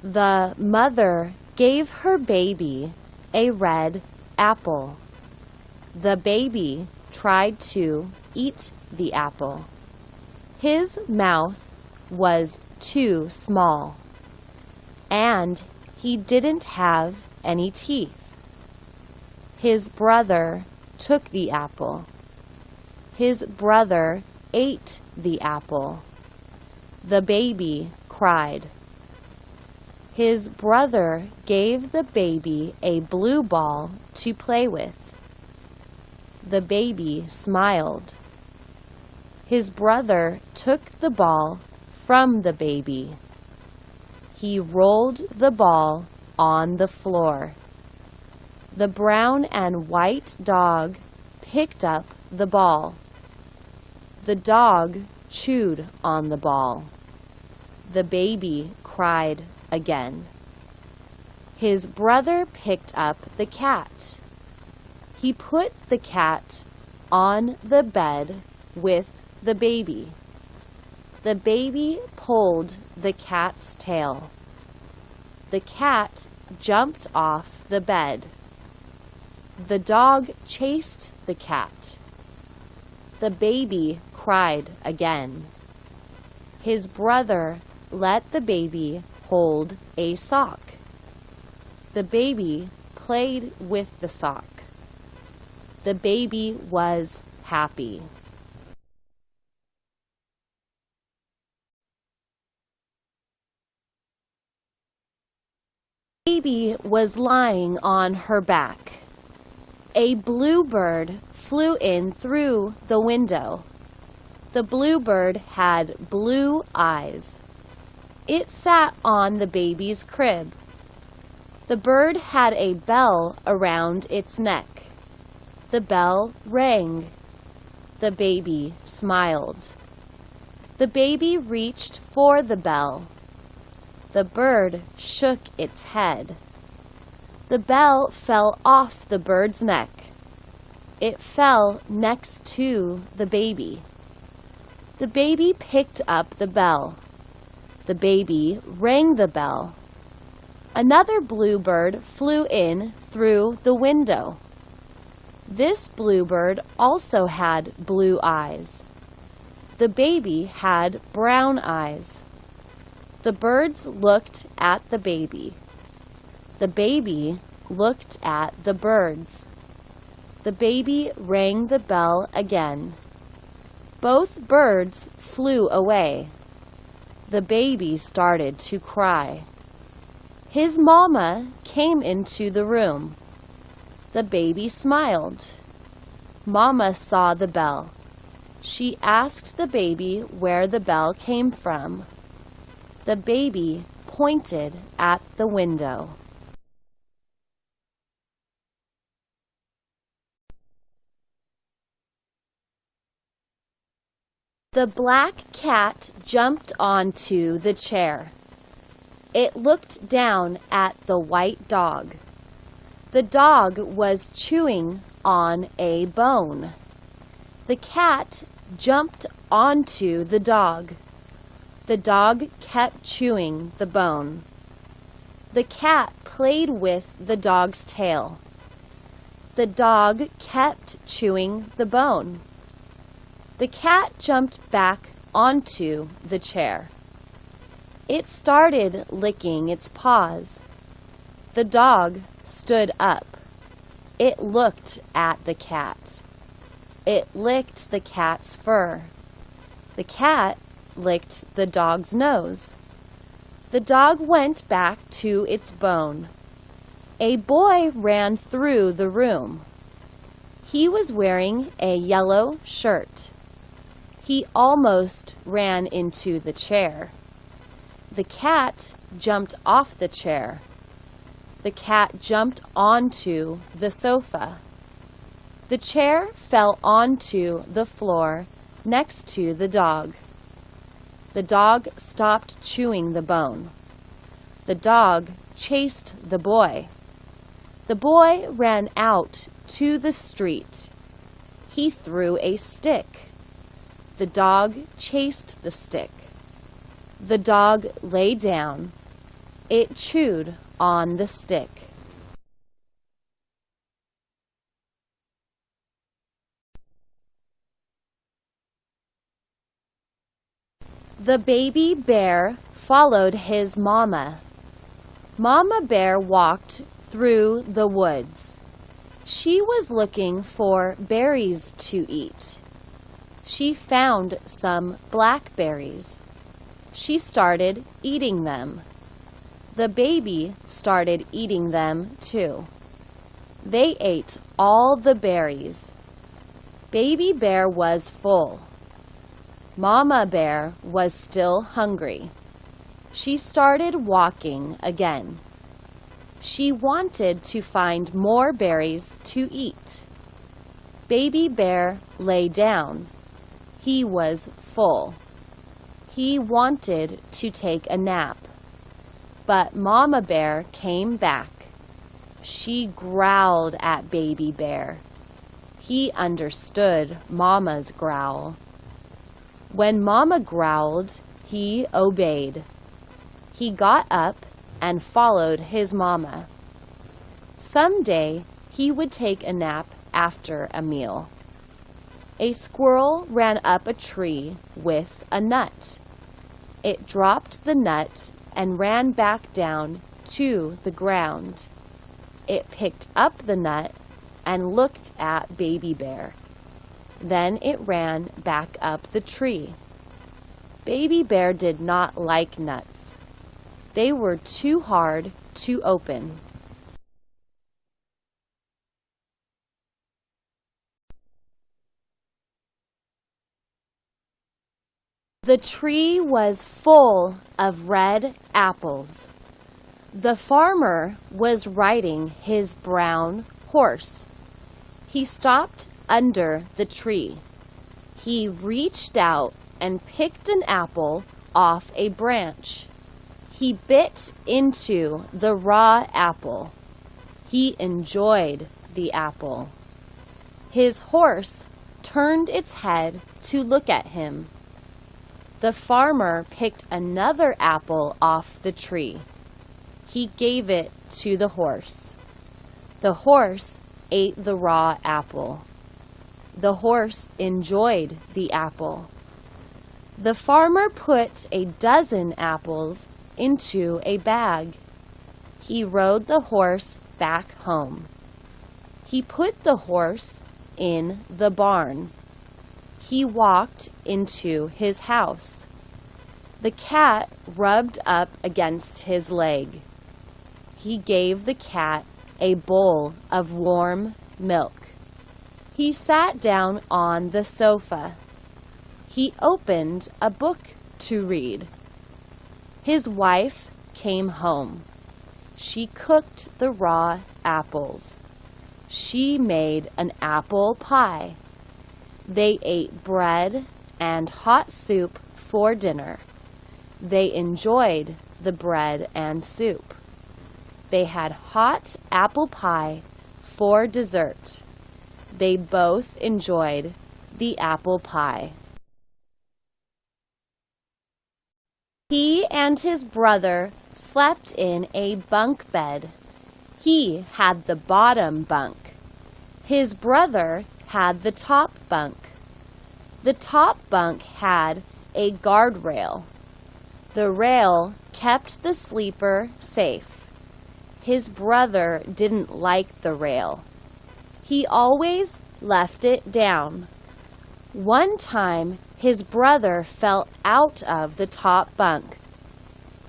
The mother gave her baby a red apple. The baby tried to eat the apple. His mouth was too small, and he didn't have any teeth. His brother took the apple. His brother ate the apple. The baby cried. His brother gave the baby a blue ball to play with. The baby smiled. His brother took the ball from the baby. He rolled the ball on the floor. The brown and white dog picked up the ball. The dog chewed on the ball. The baby cried again. His brother picked up the cat. He put the cat on the bed with the baby. The baby pulled the cat's tail. The cat jumped off the bed. The dog chased the cat. The baby cried again. His brother let the baby hold a sock. The baby played with the sock. The baby was happy. The baby was lying on her back. A bluebird flew in through the window. The bluebird had blue eyes. It sat on the baby's crib. The bird had a bell around its neck. The bell rang. The baby smiled. The baby reached for the bell. The bird shook its head. The bell fell off the bird's neck. It fell next to the baby. The baby picked up the bell. The baby rang the bell. Another bluebird flew in through the window. This bluebird also had blue eyes. The baby had brown eyes. The birds looked at the baby. The baby looked at the birds. The baby rang the bell again. Both birds flew away. The baby started to cry. His mama came into the room. The baby smiled. Mama saw the bell. She asked the baby where the bell came from. The baby pointed at the window. The black cat jumped onto the chair. It looked down at the white dog. The dog was chewing on a bone. The cat jumped onto the dog. The dog kept chewing the bone. The cat played with the dog's tail. The dog kept chewing the bone. The cat jumped back onto the chair. It started licking its paws. The dog stood up. It looked at the cat. It licked the cat's fur. The cat licked the dog's nose. The dog went back to its bone. A boy ran through the room. He was wearing a yellow shirt. He almost ran into the chair. The cat jumped off the chair. The cat jumped onto the sofa. The chair fell onto the floor next to the dog. The dog stopped chewing the bone. The dog chased the boy. The boy ran out to the street. He threw a stick. The dog chased the stick. The dog lay down. It chewed on the stick. The baby bear followed his mama. Mama bear walked through the woods. She was looking for berries to eat. She found some blackberries. She started eating them. The baby started eating them too. They ate all the berries. Baby bear was full. Mama bear was still hungry. She started walking again. She wanted to find more berries to eat. Baby bear lay down. He was full. He wanted to take a nap. But Mama bear came back. She growled at Baby bear. He understood Mama's growl. When Mama growled, he obeyed. He got up and followed his mama. Someday he would take a nap after a meal. A squirrel ran up a tree with a nut. It dropped the nut and ran back down to the ground. It picked up the nut and looked at Baby bear. Then it ran back up the tree. Baby bear did not like nuts. They were too hard to open. The tree was full of red apples. The farmer was riding his brown horse. He stopped under the tree. He reached out and picked an apple off a branch. He bit into the raw apple. He enjoyed the apple. His horse turned its head to look at him. The farmer picked another apple off the tree. He gave it to the horse. The horse ate the raw apple. The horse enjoyed the apple. The farmer put a dozen apples into a bag. He rode the horse back home. He put the horse in the barn. He walked into his house. The cat rubbed up against his leg. He gave the cat a bowl of warm milk. He sat down on the sofa. He opened a book to read. His wife came home. She cooked the raw apples. She made an apple pie. They ate bread and hot soup for dinner. They enjoyed the bread and soup. They had hot apple pie for dessert. They both enjoyed the apple pie. He and his brother slept in a bunk bed. He had the bottom bunk. His brother had the top bunk. The top bunk had a guardrail. The rail kept the sleeper safe. His brother didn't like the rail. He always left it down. One time, his brother fell out of the top bunk.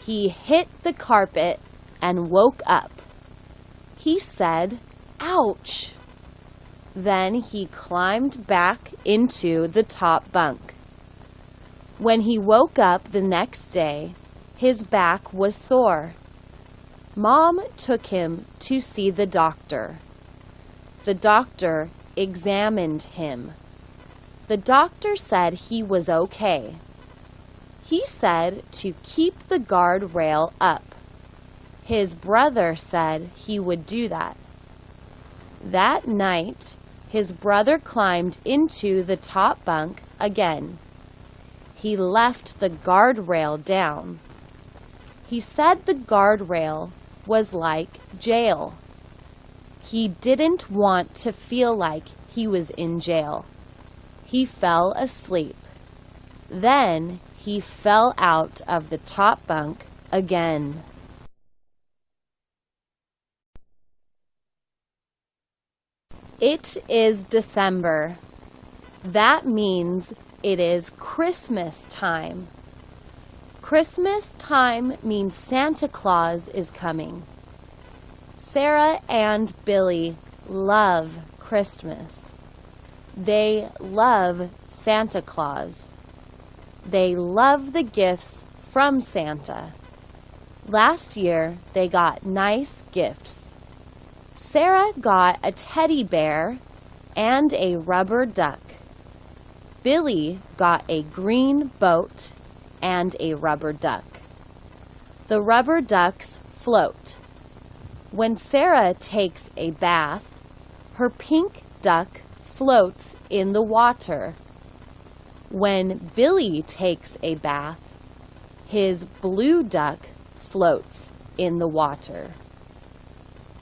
He hit the carpet and woke up. He said, "Ouch!" Then he climbed back into the top bunk. When he woke up the next day, his back was sore. Mom took him to see the doctor. The doctor examined him. The doctor said he was okay. He said to keep the guardrail up. His brother said he would do that. That night, his brother climbed into the top bunk again. He left the guardrail down. He said the guardrail was like jail. He didn't want to feel like he was in jail. He fell asleep. Then he fell out of the top bunk again. It is December. That means it is Christmas time. Christmas time means Santa Claus is coming. Sarah and Billy love Christmas. They love Santa Claus. They love the gifts from Santa. Last year, they got nice gifts. Sarah got a teddy bear and a rubber duck. Billy got a green boat and a rubber duck. The rubber ducks float. When Sarah takes a bath, her pink duck floats in the water. When Billy takes a bath, his blue duck floats in the water.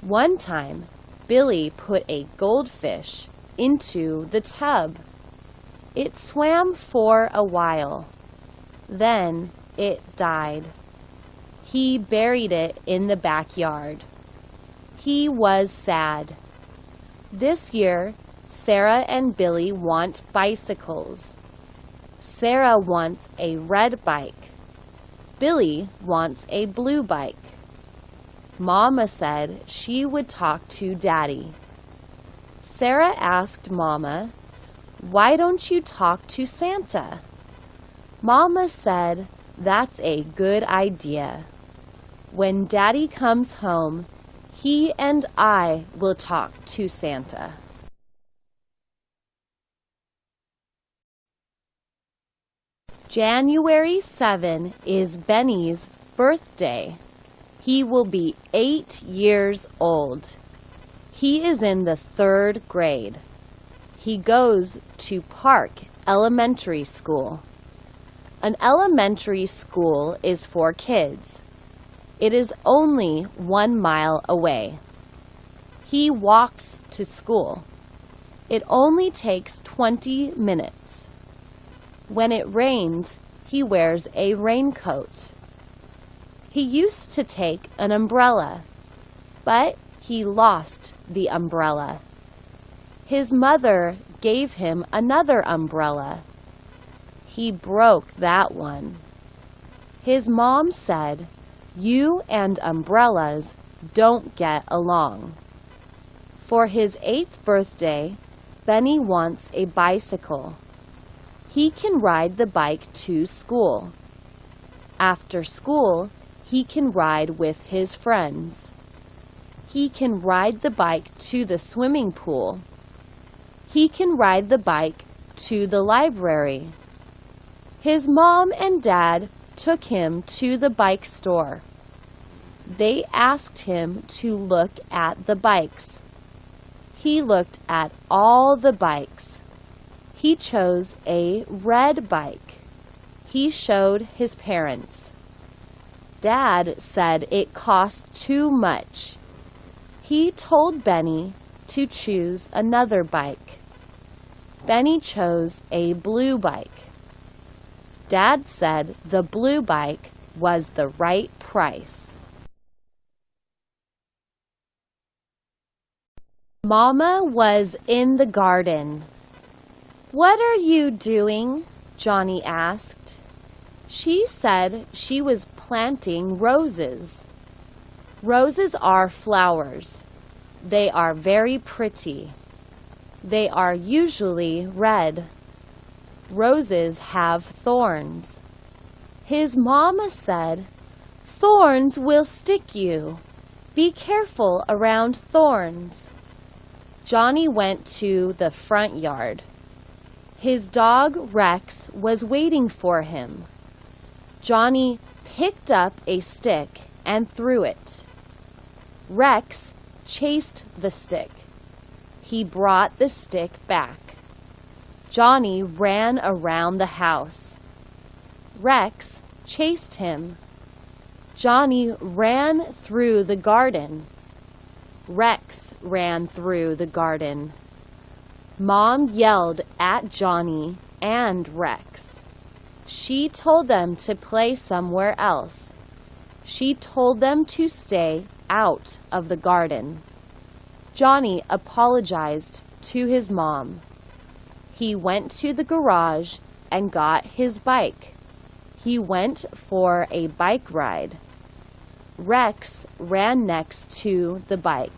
One time, Billy put a goldfish into the tub. It swam for a while. Then it died. He buried it in the backyard. He was sad. This year, Sarah and Billy want bicycles. Sarah wants a red bike. Billy wants a blue bike. Mama said she would talk to Daddy. Sarah asked Mama, "Why don't you talk to Santa?" Mama said, "That's a good idea. When Daddy comes home, he and I will talk to Santa." January 7 is Benny's birthday. He will be 8 years old. He is in the 3rd grade. He goes to Park Elementary School. An elementary school is for kids. It is only 1 mile away. He walks to school. It only takes 20 minutes. When it rains, he wears a raincoat. He used to take an umbrella, but he lost the umbrella. His mother gave him another umbrella. He broke that one. His mom said, "You and umbrellas don't get along." For his 8th birthday, Benny wants a bicycle. He can ride the bike to school. After school, he can ride with his friends. He can ride the bike to the swimming pool. He can ride the bike to the library. His mom and dad took him to the bike store. They asked him to look at the bikes. He looked at all the bikes. He chose a red bike. He showed his parents. Dad said it cost too much. He told Benny to choose another bike. Benny chose a blue bike. Dad said the blue bike was the right price. Mama was in the garden. "What are you doing?" Johnny asked. She said she was planting roses. Roses are flowers. They are very pretty. They are usually red. Roses have thorns. His mama said, "Thorns will stick you. Be careful around thorns." Johnny went to the front yard. His dog Rex was waiting for him. Johnny picked up a stick and threw it. Rex chased the stick. He brought the stick back. Johnny ran around the house. Rex chased him. Johnny ran through the garden. Rex ran through the garden. Mom yelled at Johnny and Rex. She told them to play somewhere else. She told them to stay out of the garden. Johnny apologized to his mom. He went to the garage and got his bike. He went for a bike ride. Rex ran next to the bike.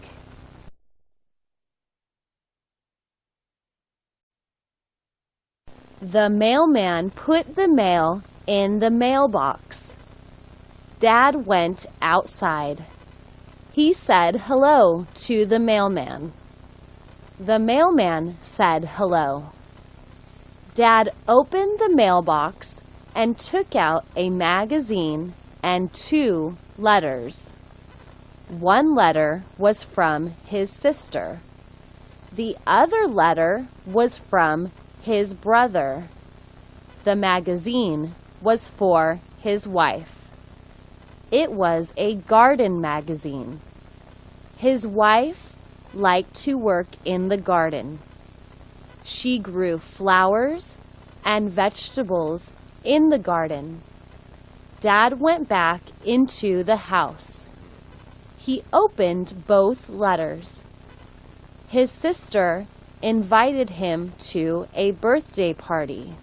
The mailman put the mail in the mailbox. Dad went outside. He said hello to the mailman. The mailman said hello. Dad opened the mailbox and took out a magazine and 2 letters. One letter was from his sister. The other letter was from his brother. The magazine was for his wife. It was a garden magazine. His wife liked to work in the garden. She grew flowers and vegetables in the garden. Dad went back into the house. He opened both letters. His sister invited him to a birthday party.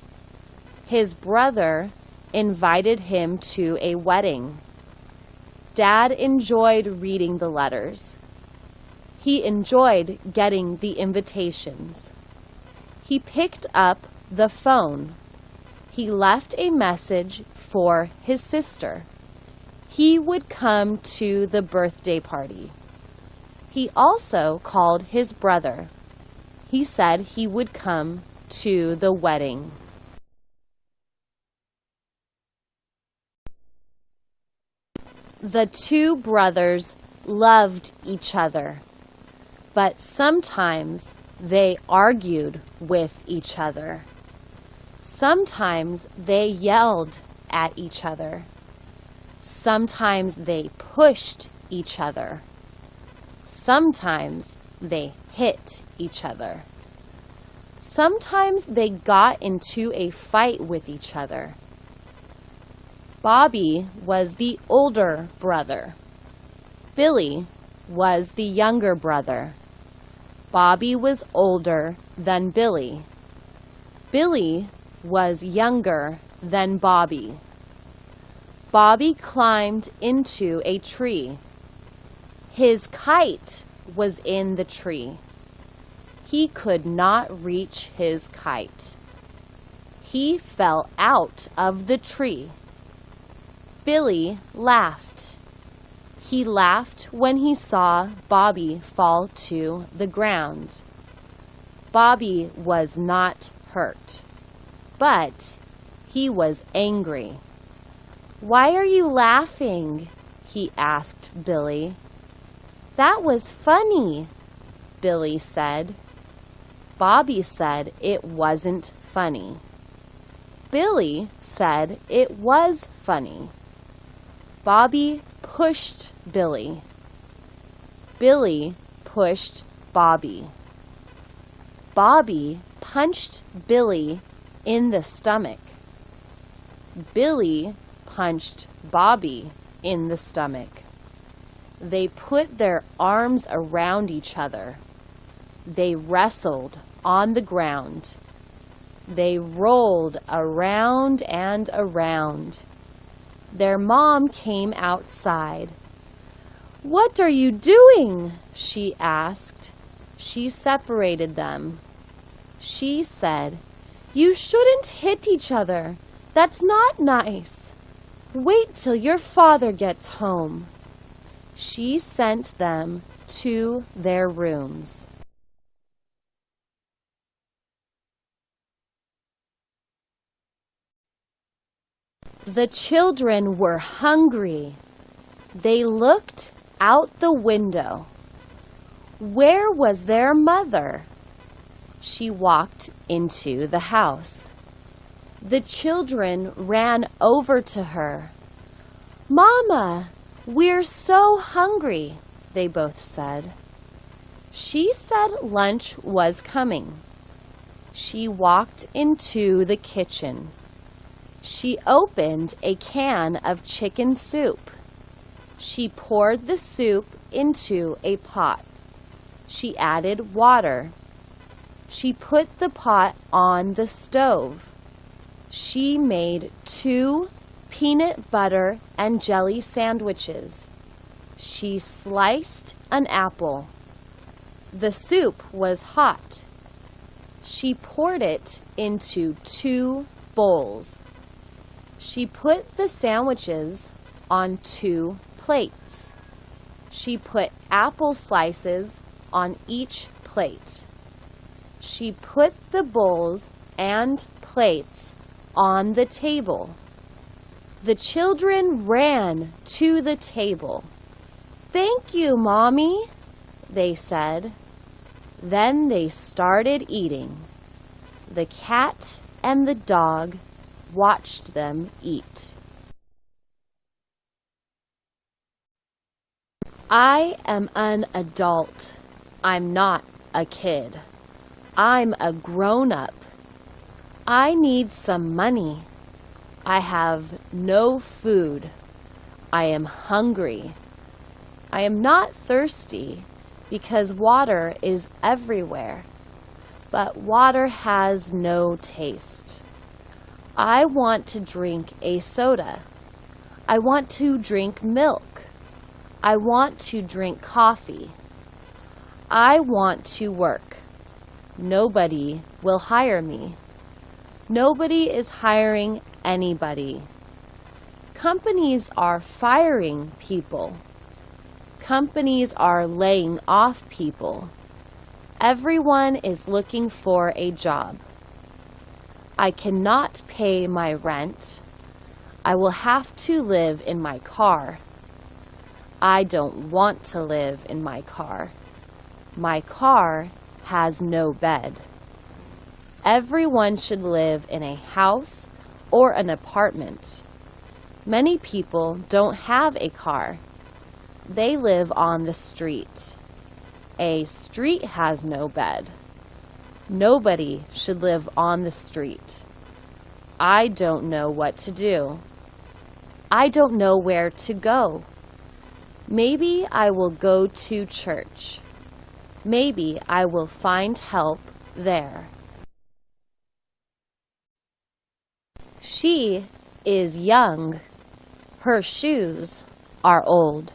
His brother invited him to a wedding. Dad enjoyed reading the letters. He enjoyed getting the invitations. He picked up the phone. He left a message for his sister. He would come to the birthday party. He also called his brother. He said he would come to the wedding. The 2 brothers loved each other, but sometimes they argued with each other. Sometimes they yelled at each other. Sometimes they pushed each other. Sometimes they hit each other. Sometimes they got into a fight with each other. Bobby was the older brother. Billy was the younger brother. Bobby was older than Billy. Billy was younger than Bobby. Bobby climbed into a tree. His kite was in the tree. He could not reach his kite. He fell out of the tree. Billy laughed. He laughed when he saw Bobby fall to the ground. Bobby was not hurt, but he was angry. "Why are you laughing?" he asked Billy. "That was funny," Billy said. Bobby said it wasn't funny. Billy said it was funny. Bobby pushed Billy. Billy pushed Bobby. Bobby punched Billy in the stomach. Billy punched Bobby in the stomach. They put their arms around each other. They wrestled on the ground. They rolled around and around. Their mom came outside. "What are you doing?" she asked. She separated them. She said, "You shouldn't hit each other. That's not nice. Wait till your father gets home." She sent them to their rooms. The children were hungry. They looked out the window. Where was their mother? She walked into the house. The children ran over to her. "Mama, we're so hungry," they both said. She said lunch was coming. She walked into the kitchen. She opened a can of chicken soup. She poured the soup into a pot. She added water. She put the pot on the stove. She made 2 peanut butter and jelly sandwiches. She sliced an apple. The soup was hot. She poured it into 2 bowls. She put the sandwiches on 2 plates. She put apple slices on each plate. She put the bowls and plates on the table. The children ran to the table. "Thank you, Mommy," they said. Then they started eating. The cat and the dog watched them eat. I am an adult. I'm not a kid. I'm a grown-up. I need some money. I have no food. I am hungry. I am not thirsty because water is everywhere, but water has no taste. I want to drink a soda. I want to drink milk. I want to drink coffee. I want to work. Nobody will hire me. Nobody is hiring anybody. Companies are firing people. Companies are laying off people. Everyone is looking for a job. I cannot pay my rent. I will have to live in my car. I don't want to live in my car. My car has no bed. Everyone should live in a house or an apartment. Many people don't have a car. They live on the street. A street has no bed. Nobody should live on the street. I don't know what to do. I don't know where to go. Maybe I will go to church. Maybe I will find help there. She is young. Her shoes are old.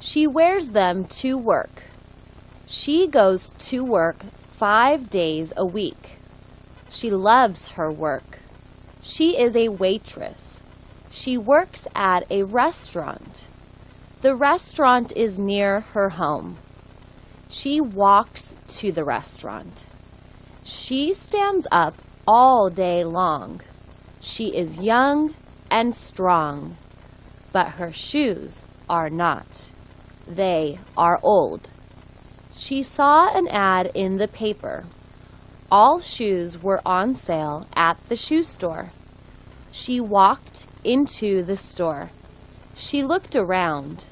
She wears them to work. She goes to work 5 days a week. She loves her work. She is a waitress. She works at a restaurant. The restaurant is near her home. She walks to the restaurant. She stands up all day long. She is young and strong, but her shoes are not. They are old. She saw an ad in the paper. All shoes were on sale at the shoe store. She walked into the store. She looked around.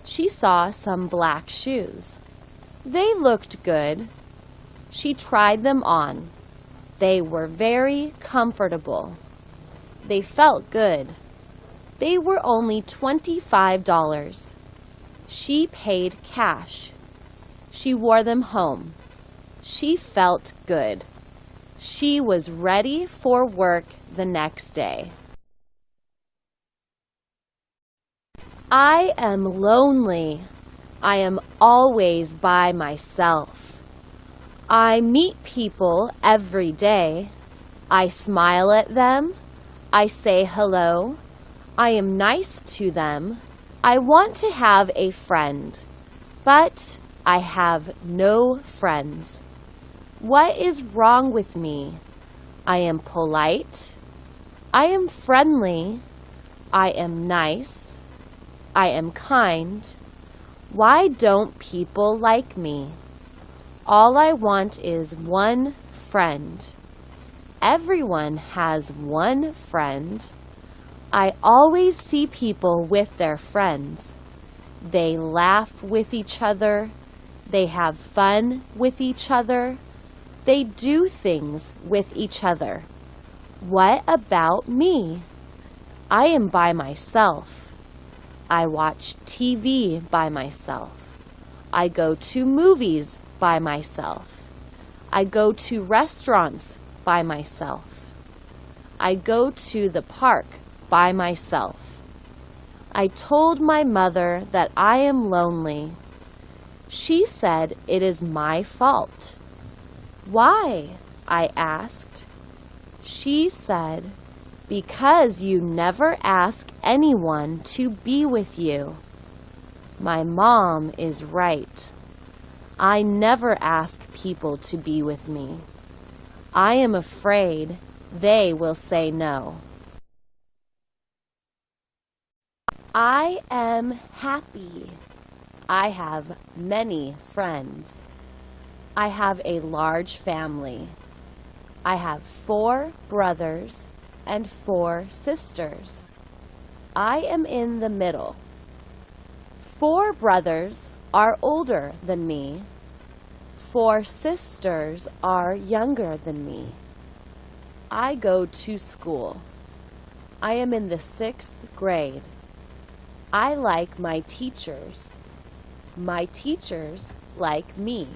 She saw some black shoes. They looked good. She tried them on. They were very comfortable. They felt good. They were only $25. She paid cash. She wore them home. She felt good. She was ready for work the next day. I am lonely. I am always by myself. I meet people every day. I smile at them. I say hello. I am nice to them. I want to have a friend, but I have no friends. What is wrong with me? I am polite. I am friendly. I am nice. I am kind. Why don't people like me? All I want is one friend. Everyone has one friend. I always see people with their friends. They laugh with each other. They have fun with each other. They do things with each other. What about me? I am by myself. I watch TV by myself. I go to movies by myself. I go to restaurants by myself. I go to the park by myself. I told my mother that I am lonely. She said it is my fault. Why? I asked. She said, because you never ask anyone to be with you. My mom is right. I never ask people to be with me. I am afraid they will say no. I am happy. I have many friends. I have a large family. I have 4 brothers and 4 sisters. I am in the middle. 4 brothers are older than me. 4 sisters are younger than me. I go to school. I am in the 6th grade. I like my teachers. My teachers like me.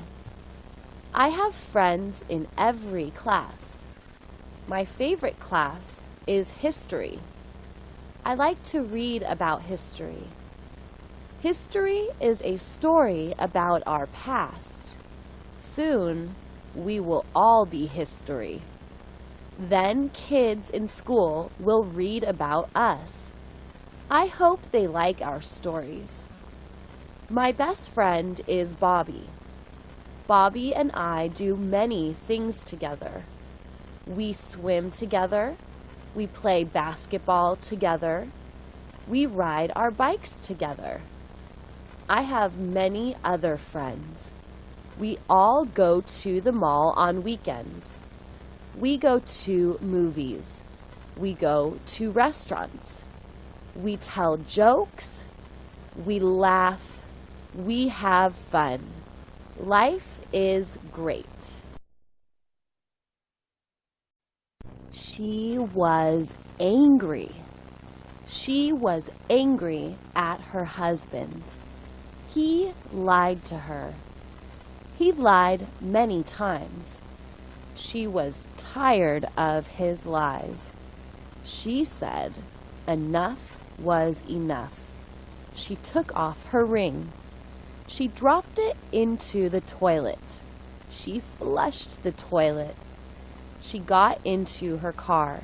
I have friends in every class. My favorite class is history. I like to read about history. History is a story about our past. Soon, we will all be history. Then kids in school will read about us. I hope they like our stories. My best friend is Bobby. Bobby and I do many things together. We swim together. We play basketball together. We ride our bikes together. I have many other friends. We all go to the mall on weekends. We go to movies. We go to restaurants. We tell jokes. We laugh. We have fun. Life is great. She was angry. She was angry at her husband. He lied to her. He lied many times. She was tired of his lies. She said enough was enough. She took off her ring. She dropped it into the toilet. She flushed the toilet. She got into her car.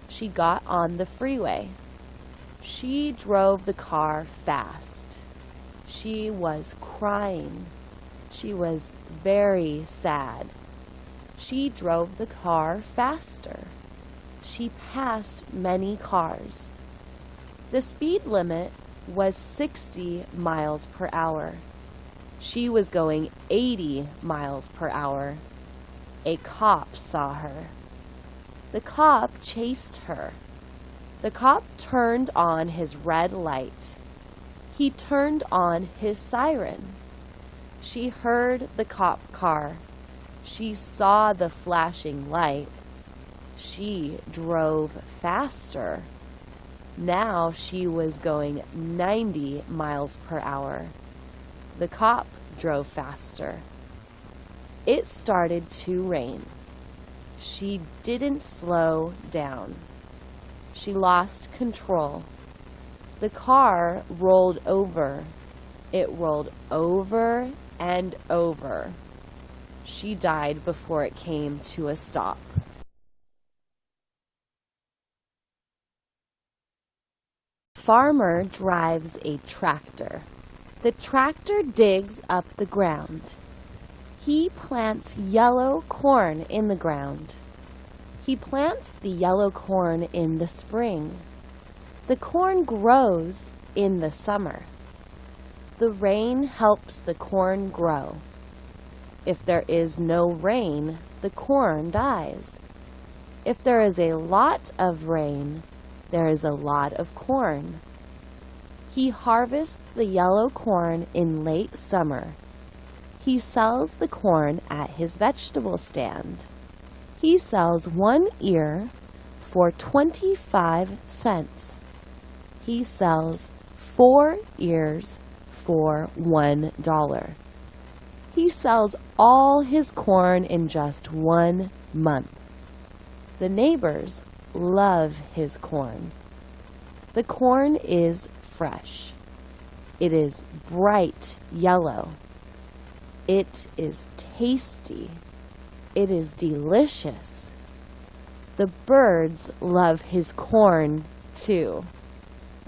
She got on the freeway. She drove the car fast. She was crying. She was very sad. She drove the car faster. She passed many cars. The speed limit was 60 miles per hour. She was going 80 miles per hour. A cop saw her. The cop chased her. The cop turned on his red light. He turned on his siren. She heard the cop car. She saw the flashing light. She drove faster. Now she was going 90 miles per hour. The cop drove faster. It started to rain. She didn't slow down. She lost control. The car rolled over. It rolled over and over. She died before it came to a stop. Farmer drives a tractor. The tractor digs up the ground. He plants yellow corn in the ground. He plants the yellow corn in the spring. The corn grows in the summer. The rain helps the corn grow. If there is no rain, the corn dies. If there is a lot of rain, there is a lot of corn. He harvests the yellow corn in late summer. He sells the corn at his vegetable stand. He sells 1 ear for 25 cents. He sells 4 ears for $1. He sells all his corn in just 1 month. The neighbors love his corn. The corn is fresh. It is bright yellow. It is tasty. It is delicious. The birds love his corn too.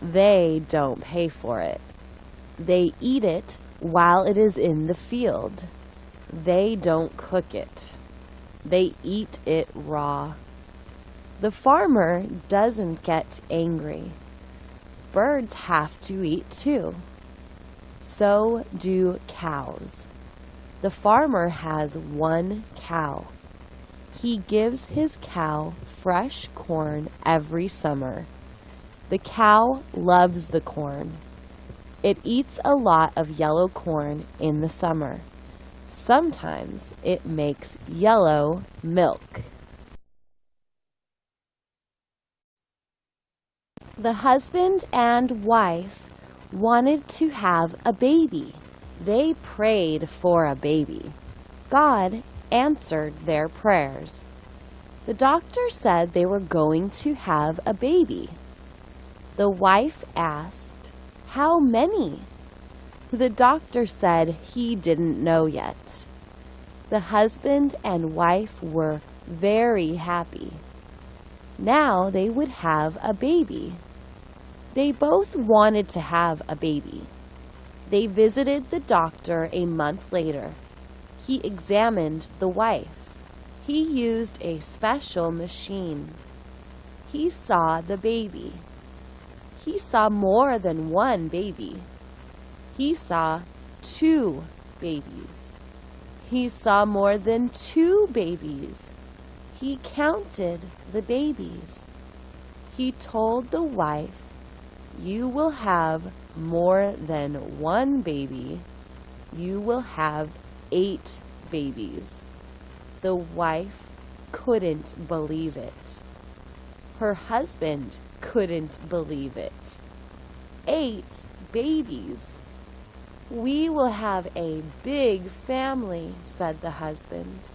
They don't pay for it. They eat it while it is in the field. They don't cook it. They eat it raw. The farmer doesn't get angry. Birds have to eat too. So do cows. The farmer has 1 cow. He gives his cow fresh corn every summer. The cow loves the corn. It eats a lot of yellow corn in the summer. Sometimes it makes yellow milk. The husband and wife wanted to have a baby. They prayed for a baby. God answered their prayers. The doctor said they were going to have a baby. The wife asked, "How many?" The doctor said he didn't know yet. The husband and wife were very happy. Now they would have a baby. They both wanted to have a baby. They visited the doctor a month later. He examined the wife. He used a special machine. He saw the baby. He saw more than 1 baby. He saw 2 babies. He saw more than 2 babies. He counted the babies. He told the wife, "You will have more than 1 baby. You will have 8 babies." The wife couldn't believe it. Her husband couldn't believe it. 8 babies. "We will have a big family," said the husband.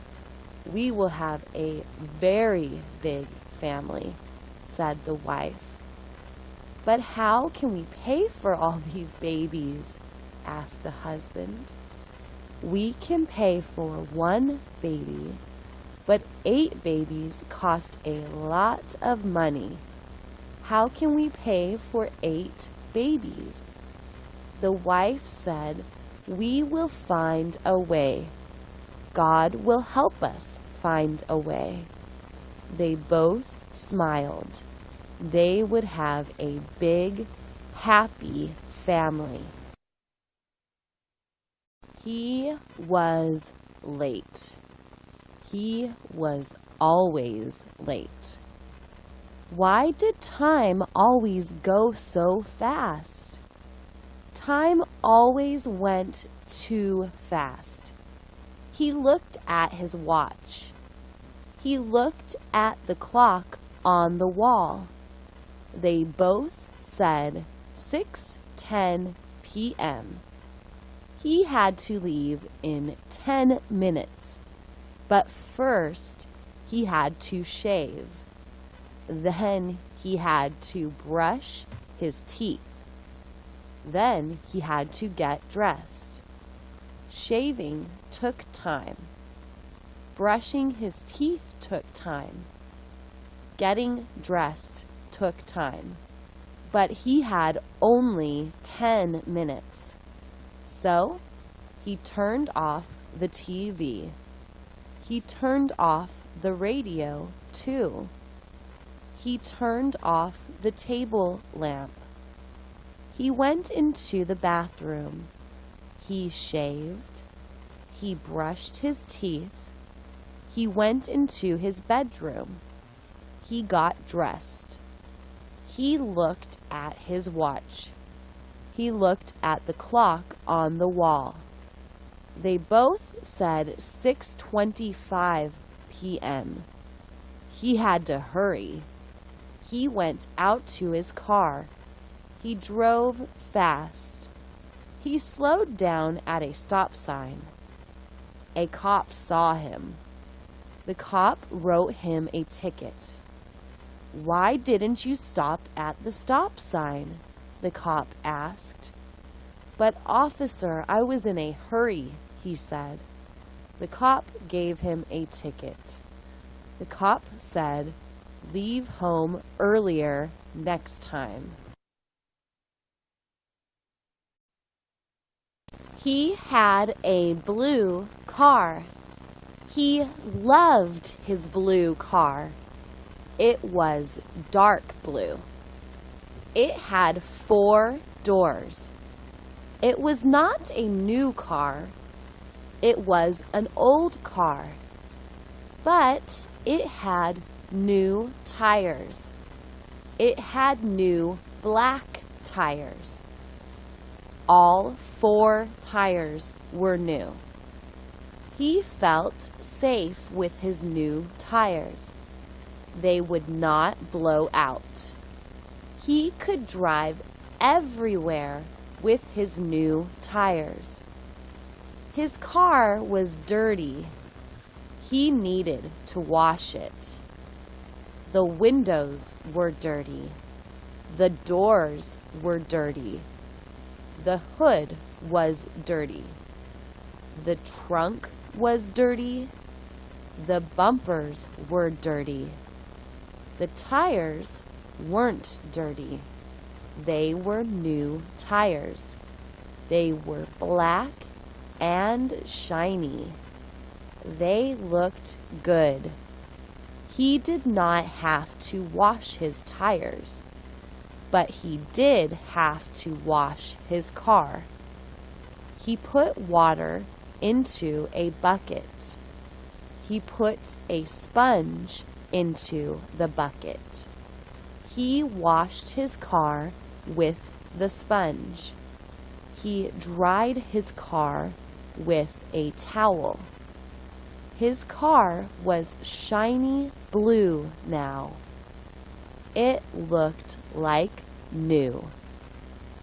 "We will have a very big family," said the wife. "But how can we pay for all these babies?" asked the husband. "We can pay for 1 baby, but 8 babies cost a lot of money. How can we pay for 8 babies?" The wife said, "We will find a way. God will help us find a way." They both smiled. They would have a big, happy family. He was late. He was always late. Why did time always go so fast? Time always went too fast. He looked at his watch. He looked at the clock on the wall. They both said 6:10 p.m. He had to leave in 10 minutes, but first he had to shave. Then he had to brush his teeth. Then he had to get dressed. Shaving took time. Brushing his teeth took time. Getting dressed took time. But he had only 10 minutes. So he turned off the TV. He turned off the radio too. He turned off the table lamp. He went into the bathroom. He shaved. He brushed his teeth. He went into his bedroom. He got dressed. He looked at his watch. He looked at the clock on the wall. They both said 6:25 p.m. He had to hurry. He went out to his car. He drove fast. He slowed down at a stop sign. A cop saw him. The cop wrote him a ticket. "Why didn't you stop at the stop sign?" the cop asked. "But officer, I was in a hurry," he said. The cop gave him a ticket. The cop said, "Leave home earlier next time." He had a blue car. He loved his blue car. It was dark blue. It had 4 doors. It was not a new car. It was an old car. But it had new tires. It had new black tires. All 4 tires were new. He felt safe with his new tires. They would not blow out. He could drive everywhere with his new tires. His car was dirty. He needed to wash it. The windows were dirty. The doors were dirty. The hood was dirty. The trunk was dirty. The bumpers were dirty. The tires weren't dirty. They were new tires. They were black and shiny. They looked good. He did not have to wash his tires, but he did have to wash his car. He put water into a bucket. He put a sponge into the bucket. He washed his car with the sponge. He dried his car with a towel. His car was shiny blue now. It looked like new.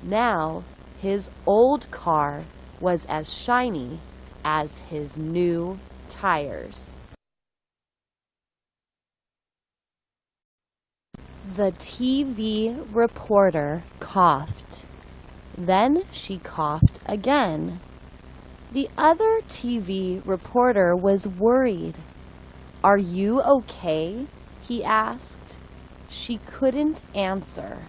Now his old car was as shiny as his new tires. The TV reporter coughed. Then she coughed again. The other TV reporter was worried. "Are you okay?" he asked. She couldn't answer.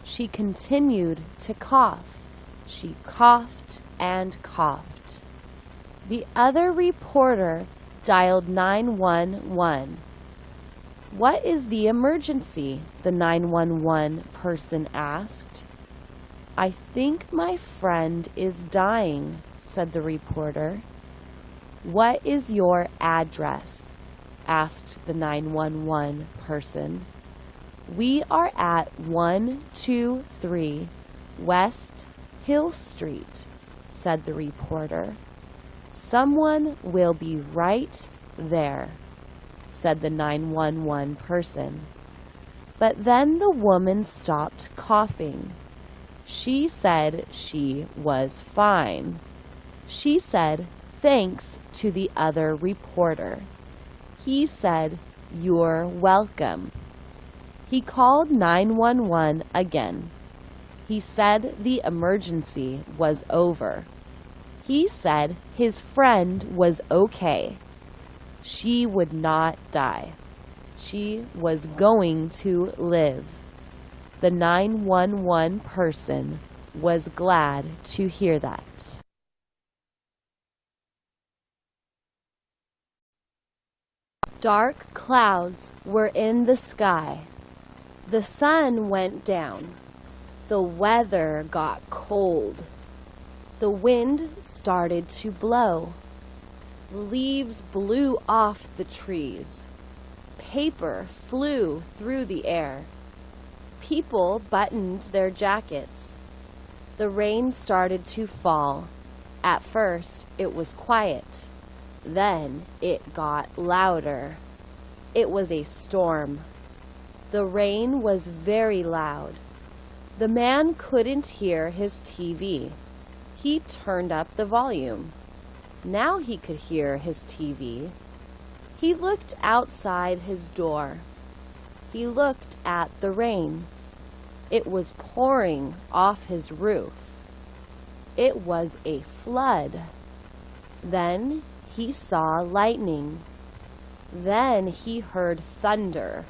She continued to cough. She coughed and coughed. The other reporter dialed 911. "What is the emergency?" the 911 person asked. "I think my friend is dying," said the reporter. "What is your address?" asked the 911 person. "We are at 123 West Hill Street," said the reporter. "Someone will be right there," said the 911 person. But then the woman stopped coughing. She said she was fine. She said thanks to the other reporter. He said, "You're welcome." He called 911 again. He said the emergency was over. He said his friend was okay. She would not die. She was going to live. The 911 person was glad to hear that. Dark clouds were in the sky. The sun went down. The weather got cold. The wind started to blow. Leaves blew off the trees. Paper flew through the air. People buttoned their jackets. The rain started to fall. At first, it was quiet. Then it got louder. It was a storm. The rain was very loud. The man couldn't hear his TV. He turned up the volume. Now he could hear his TV. He looked outside his door. He looked at the rain. It was pouring off his roof. It was a flood. Then he saw lightning. Then he heard thunder.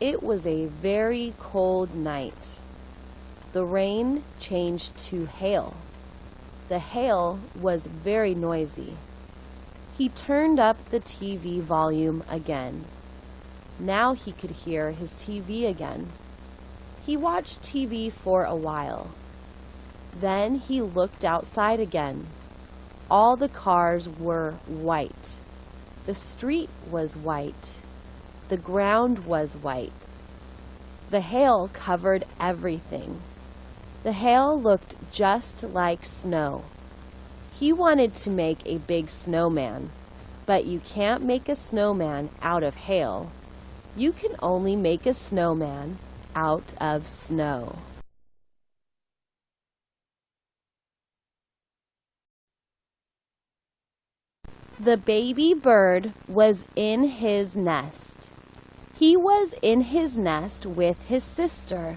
It was a very cold night. The rain changed to hail. The hail was very noisy. He turned up the TV volume again. Now he could hear his TV again. He watched TV for a while. Then he looked outside again. All the cars were white. The street was white. The ground was white. The hail covered everything. The hail looked just like snow. He wanted to make a big snowman, but you can't make a snowman out of hail. You can only make a snowman out of snow. The baby bird was in his nest. He was in his nest with his sister.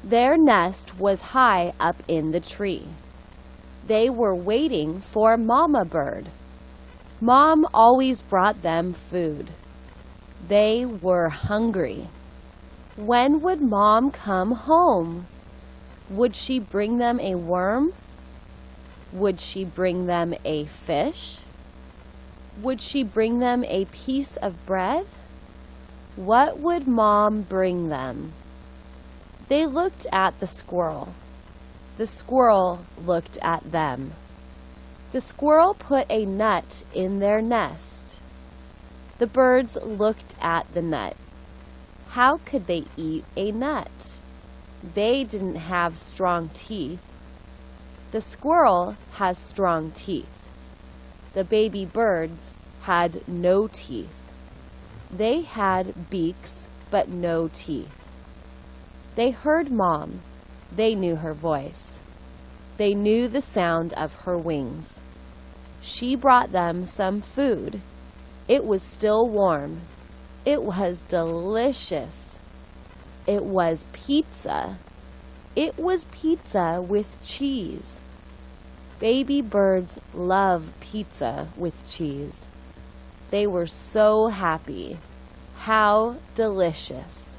Their nest was high up in the tree. They were waiting for Mama Bird. Mom always brought them food. They were hungry. When would Mom come home? Would she bring them a worm? Would she bring them a fish? Would she bring them a piece of bread? What would Mom bring them? They looked at the squirrel. The squirrel looked at them. The squirrel put a nut in their nest. The birds looked at the nut. How could they eat a nut? They didn't have strong teeth. The squirrel has strong teeth. The baby birds had no teeth. They had beaks, but no teeth. They heard Mom. They knew her voice. They knew the sound of her wings. She brought them some food. It was still warm. It was delicious. It was pizza. It was pizza with cheese. Baby birds love pizza with cheese. They were so happy. How delicious.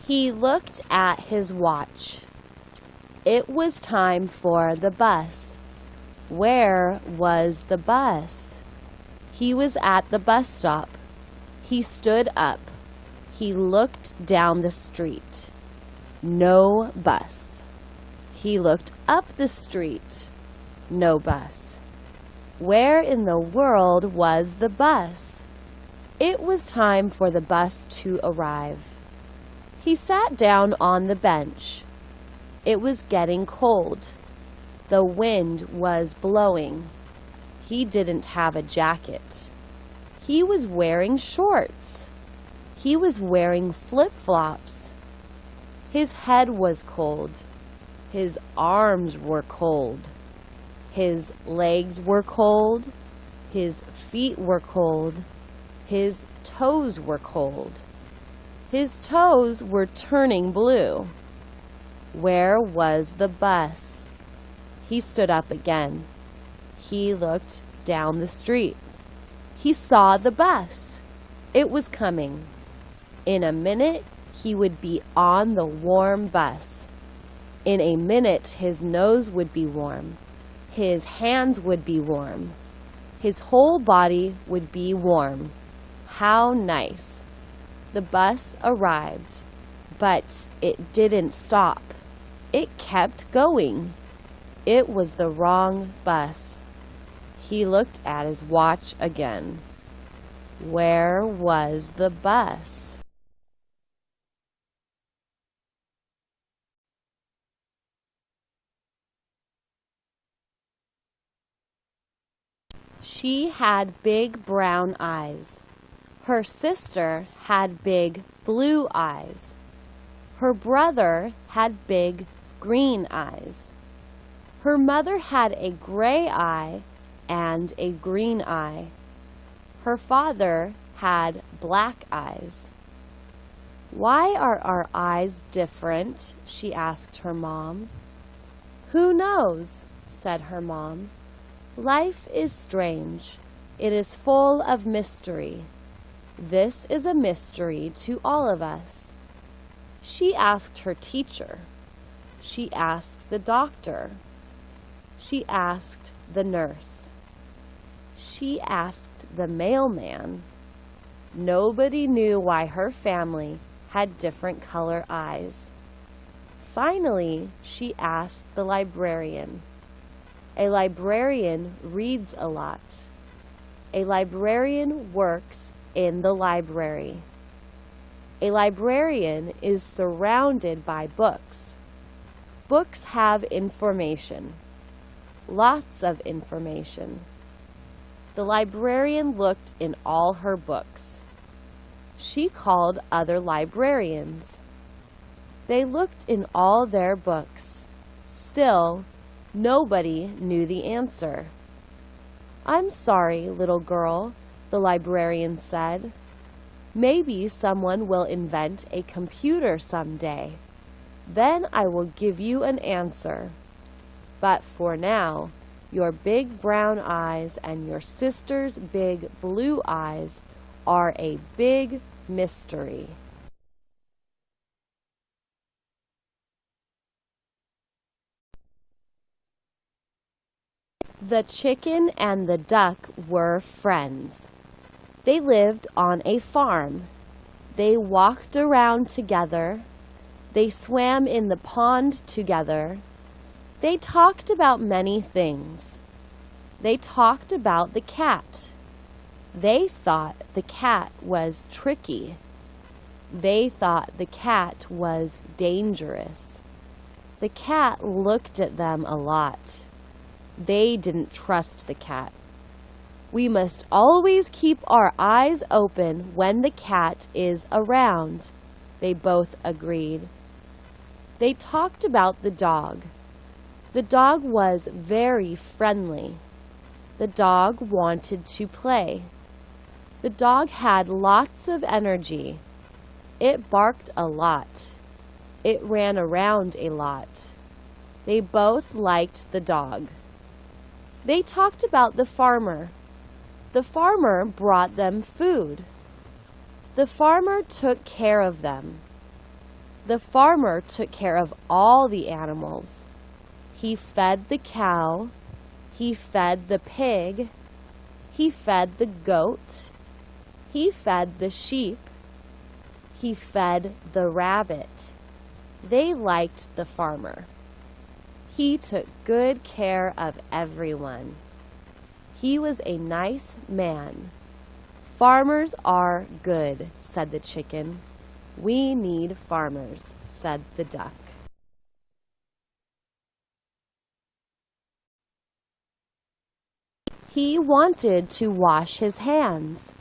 He looked at his watch. It was time for the bus. Where was the bus? He was at the bus stop. He stood up. He looked down the street. No bus. He looked up the street. No bus. Where in the world was the bus? It was time for the bus to arrive. He sat down on the bench. It was getting cold. The wind was blowing. He didn't have a jacket. He was wearing shorts. He was wearing flip-flops. His head was cold. His arms were cold. His legs were cold. His feet were cold. His toes were cold. His toes were turning blue. Where was the bus? He stood up again. He looked down the street. He saw the bus. It was coming. In a minute, he would be on the warm bus. In a minute, his nose would be warm. His hands would be warm. His whole body would be warm. How nice. The bus arrived, but it didn't stop. It kept going. It was the wrong bus. He looked at his watch again. Where was the bus? She had big brown eyes. Her sister had big blue eyes. Her brother had big green eyes. Her mother had a gray eye and a green eye. Her father had black eyes. "Why are our eyes different?" she asked her mom. "Who knows?" said her mom. "Life is strange. It is full of mystery. This is a mystery to all of us." She asked her teacher. She asked the doctor. She asked the nurse. She asked the mailman. Nobody knew why her family had different color eyes. Finally, she asked the librarian. A librarian reads a lot. A librarian works in the library. A librarian is surrounded by books. Books have information. Lots of information. The librarian looked in all her books. She called other librarians. They looked in all their books. Still, nobody knew the answer. "I'm sorry, little girl," the librarian said. "Maybe someone will invent a computer someday. Then I will give you an answer. But for now, your big brown eyes and your sister's big blue eyes are a big mystery." The chicken and the duck were friends. They lived on a farm. They walked around together. They swam in the pond together. They talked about many things. They talked about the cat. They thought the cat was tricky. They thought the cat was dangerous. The cat looked at them a lot. They didn't trust the cat. "We must always keep our eyes open when the cat is around," they both agreed. They talked about the dog. The dog was very friendly. The dog wanted to play. The dog had lots of energy. It barked a lot. It ran around a lot. They both liked the dog. They talked about the farmer. The farmer brought them food. The farmer took care of them. The farmer took care of all the animals. He fed the cow. He fed the pig. He fed the goat. He fed the sheep. He fed the rabbit. They liked the farmer. He took good care of everyone. He was a nice man. "Farmers are good," said the chicken. "We need farmers," said the duck. He wanted to wash his hands.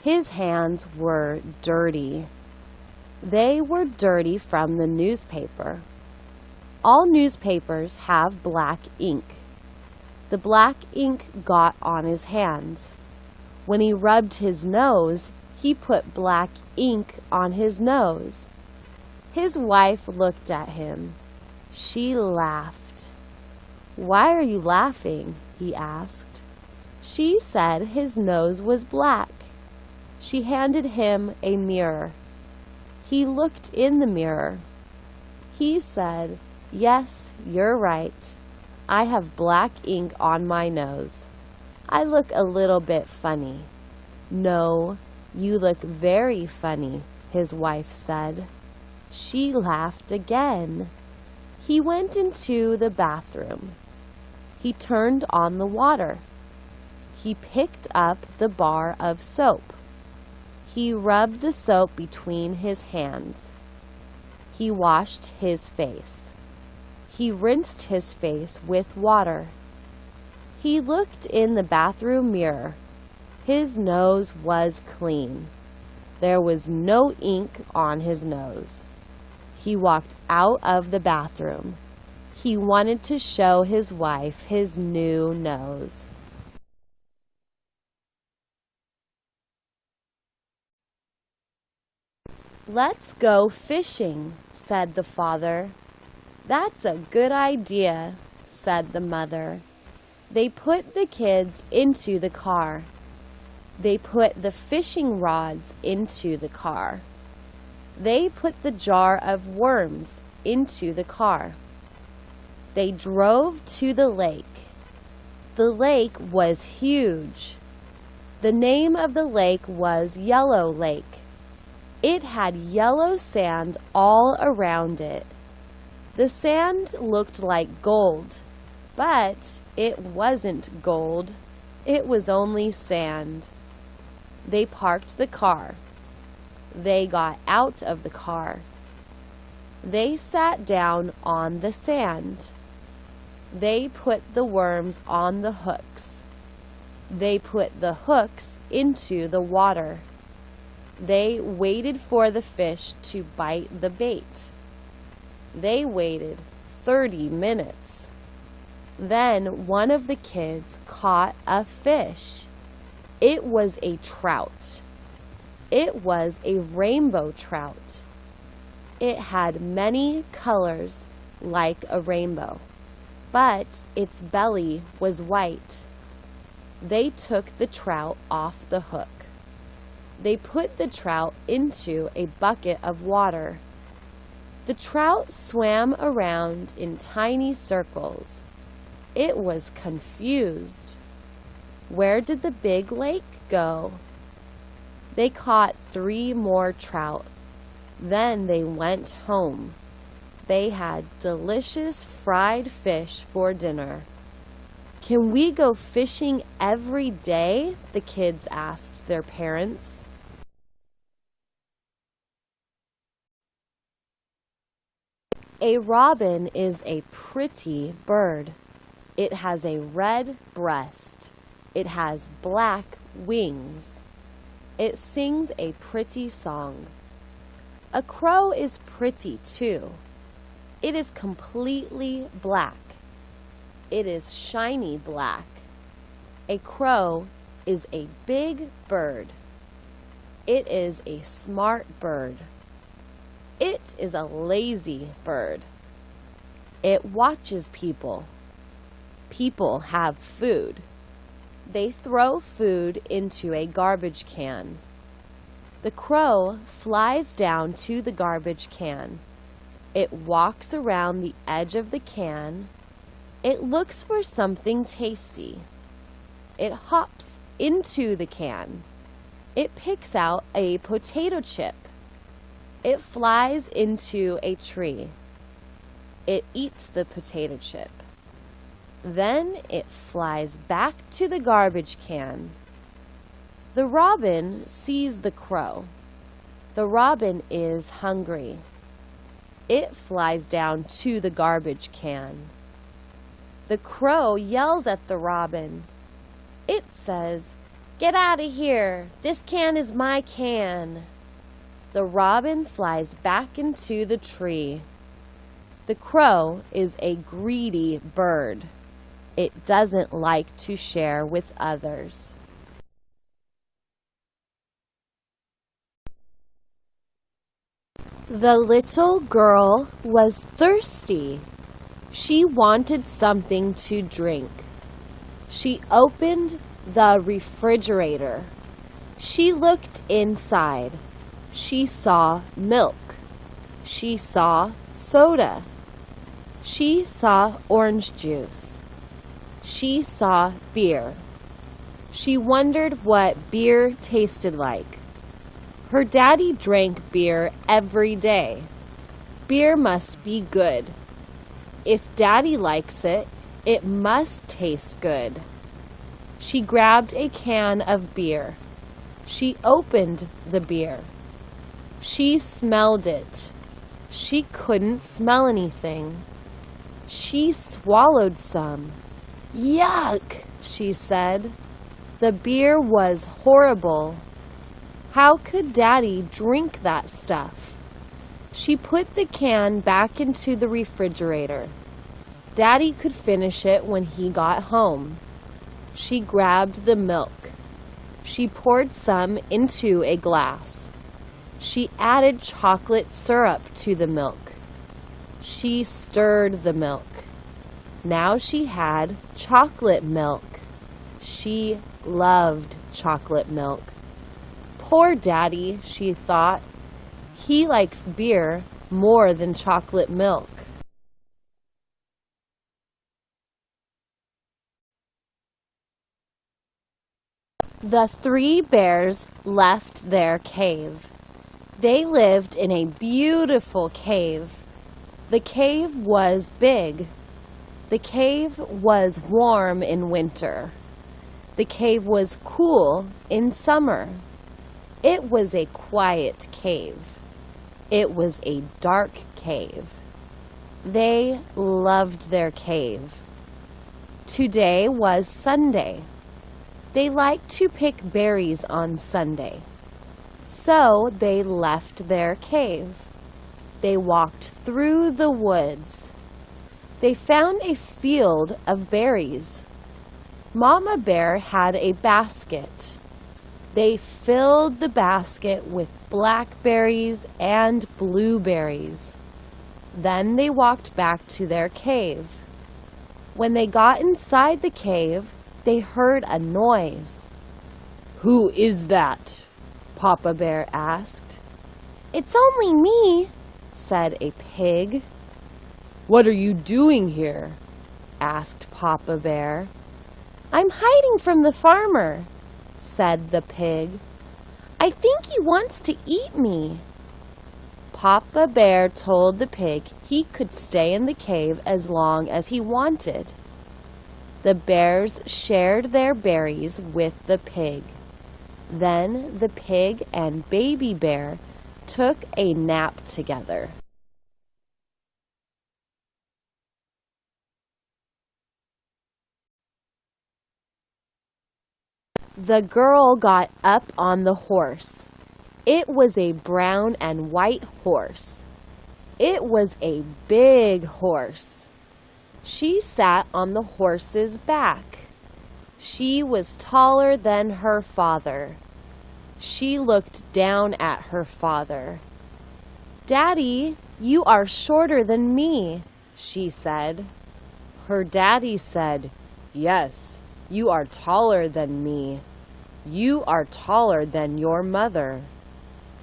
His hands were dirty. They were dirty from the newspaper. All newspapers have black ink. The black ink got on his hands. When he rubbed his nose, he put black ink on his nose. His wife looked at him. She laughed. "Why are you laughing?" he asked. She said his nose was black. She handed him a mirror. He looked in the mirror. He said, "Yes, you're right. I have black ink on my nose. I look a little bit funny." "No, you look very funny," his wife said. She laughed again. He went into the bathroom. He turned on the water. He picked up the bar of soap. He rubbed the soap between his hands. He washed his face. He rinsed his face with water. He looked in the bathroom mirror. His nose was clean. There was no ink on his nose. He walked out of the bathroom. He wanted to show his wife his new nose. "Let's go fishing," said the father. "That's a good idea," said the mother. They put the kids into the car. They put the fishing rods into the car. They put the jar of worms into the car. They drove to the lake. The lake was huge. The name of the lake was Yellow Lake. It had yellow sand all around it. The sand looked like gold, but it wasn't gold. It was only sand. They parked the car. They got out of the car. They sat down on the sand. They put the worms on the hooks. They put the hooks into the water. They waited for the fish to bite the bait. They waited 30 minutes. Then one of the kids caught a fish. It was a trout. It was a rainbow trout. It had many colors like a rainbow, but its belly was white. They took the trout off the hook. They put the trout into a bucket of water. The trout swam around in tiny circles. It was confused. Where did the big lake go? They caught 3 more trout. Then they went home. They had delicious fried fish for dinner. "Can we go fishing every day?" the kids asked their parents. A robin is a pretty bird. It has a red breast. It has black wings. It sings a pretty song. A crow is pretty too. It is completely black. It is shiny black. A crow is a big bird. It is a smart bird. It is a lazy bird. It watches people. People have food. They throw food into a garbage can. The crow flies down to the garbage can. It walks around the edge of the can. It looks for something tasty. It hops into the can. It picks out a potato chip. It flies into a tree. It eats the potato chip. Then it flies back to the garbage can. The robin sees the crow. The robin is hungry. It flies down to the garbage can. The crow yells at the robin. It says, "Get out of here! This can is my can!" The robin flies back into the tree. The crow is a greedy bird. It doesn't like to share with others. The little girl was thirsty. She wanted something to drink. She opened the refrigerator. She looked inside. She saw milk. She saw soda. She saw orange juice. She saw beer. She wondered what beer tasted like. Her daddy drank beer every day. Beer must be good. If Daddy likes it, it must taste good. She grabbed a can of beer. She opened the beer. She smelled it. She couldn't smell anything. She swallowed some. Yuck, she said. The beer was horrible. How could Daddy drink that stuff? She put the can back into the refrigerator. Daddy could finish it when he got home. She grabbed the milk. She poured some into a glass. She added chocolate syrup to the milk. She stirred the milk. Now she had chocolate milk. She loved chocolate milk. Poor Daddy, she thought. He likes beer more than chocolate milk. The three bears left their cave. They lived in a beautiful cave. The cave was big. The cave was warm in winter. The cave was cool in summer. It was a quiet cave. It was a dark cave. They loved their cave. Today was Sunday. They liked to pick berries on Sunday. So they left their cave. They walked through the woods. They found a field of berries. Mama Bear had a basket. They filled the basket with blackberries and blueberries. Then they walked back to their cave. When they got inside the cave, they heard a noise. "Who is that?" Papa Bear asked. "It's only me," said a pig. "What are you doing here?" asked Papa Bear. "I'm hiding from the farmer," said the pig. "I think he wants to eat me." Papa Bear told the pig he could stay in the cave as long as he wanted. The bears shared their berries with the pig. Then the pig and Baby Bear took a nap together. The girl got up on the horse. It was a brown and white horse. It was a big horse. She sat on the horse's back. She was taller than her father. She looked down at her father. "Daddy, you are shorter than me," she said. Her daddy said, "Yes, you are taller than me. You are taller than your mother.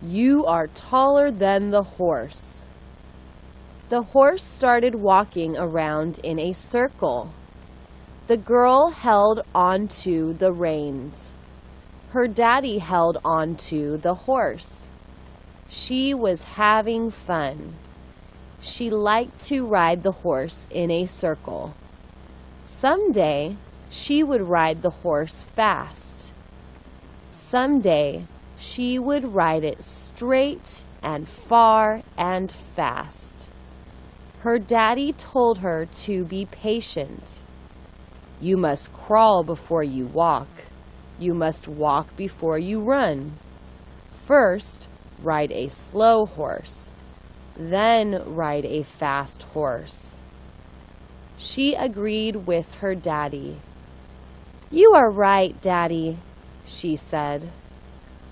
You are taller than the horse." The horse started walking around in a circle. The girl held onto the reins. Her daddy held onto the horse. She was having fun. She liked to ride the horse in a circle. Someday, she would ride the horse fast. Someday, she would ride it straight and far and fast. Her daddy told her to be patient. "You must crawl before you walk. You must walk before you run. First, ride a slow horse. Then ride a fast horse." She agreed with her daddy. "You are right, Daddy," she said.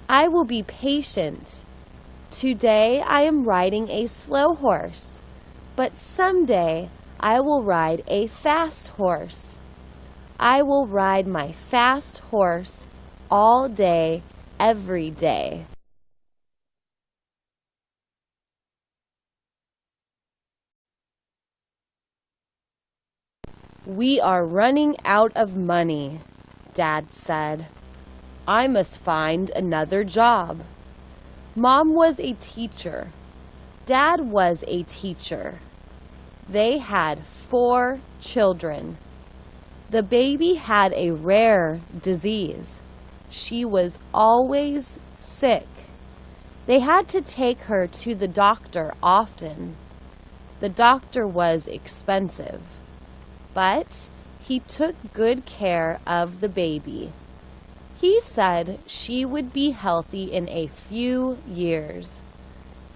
"I will be patient. Today I am riding a slow horse, but someday I will ride a fast horse. I will ride my fast horse all day, every day." "We are running out of money," Dad said. "I must find another job." Mom was a teacher. Dad was a teacher. They had 4 children. The baby had a rare disease. She was always sick. They had to take her to the doctor often. The doctor was expensive, but he took good care of the baby. He said she would be healthy in a few years,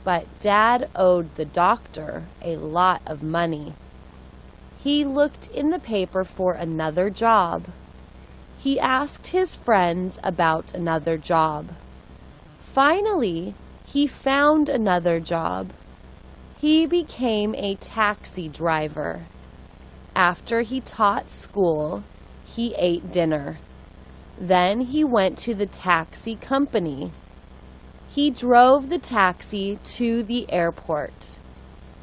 but Dad owed the doctor a lot of money. He looked in the paper for another job. He asked his friends about another job. Finally, he found another job. He became a taxi driver. After he taught school, he ate dinner. Then he went to the taxi company. He drove the taxi to the airport.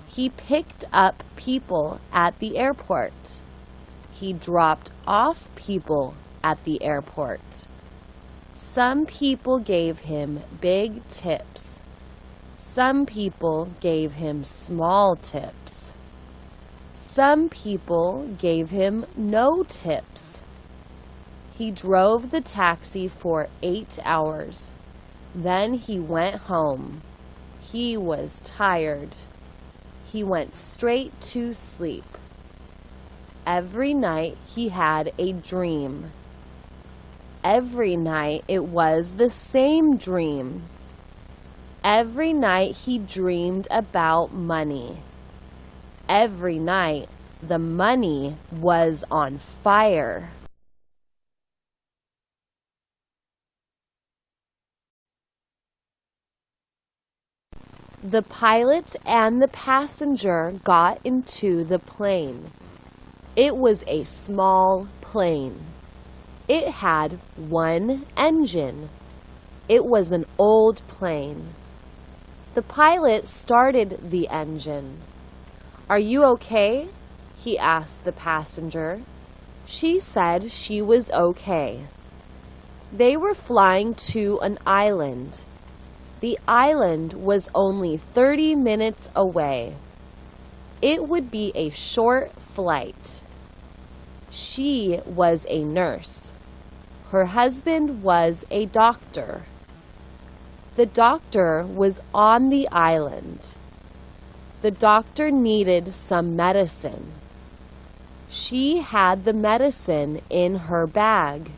He picked up people at the airport. He dropped off people at the airport. Some people gave him big tips. Some people gave him small tips. Some people gave him no tips. He drove the taxi for 8 hours. Then he went home. He was tired. He went straight to sleep. Every night he had a dream. Every night it was the same dream. Every night he dreamed about money. Every night the money was on fire. The pilot and the passenger got into the plane. It was a small plane. It had one engine. It was an old plane. The pilot started the engine. "Are you okay?" he asked the passenger. She said she was okay. They were flying to an island. The island was only 30 minutes away. It would be a short flight. She was a nurse. Her husband was a doctor. The doctor was on the island. The doctor needed some medicine. She had the medicine in her bag.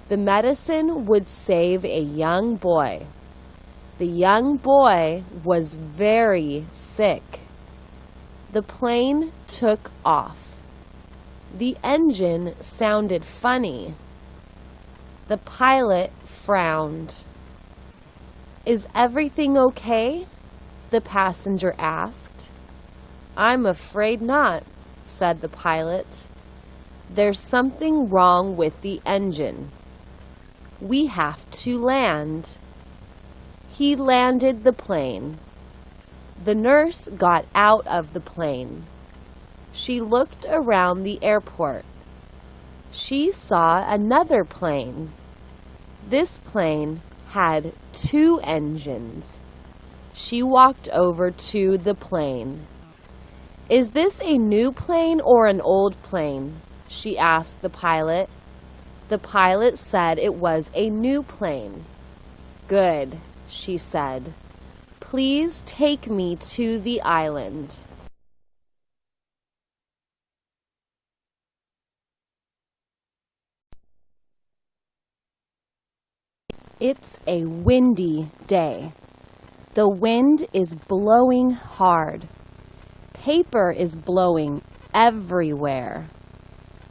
The medicine would save a young boy. The young boy was very sick. The plane took off. The engine sounded funny. The pilot frowned. "Is everything okay?" the passenger asked. "I'm afraid not," said the pilot. "There's something wrong with the engine. We have to land." He landed the plane. The nurse got out of the plane. She looked around the airport. She saw another plane. This plane had 2 engines. She walked over to the plane. "Is this a new plane or an old plane?" she asked the pilot. The pilot said it was a new plane. "Good," she said. "Please take me to the island." It's a windy day. The wind is blowing hard. Paper is blowing everywhere.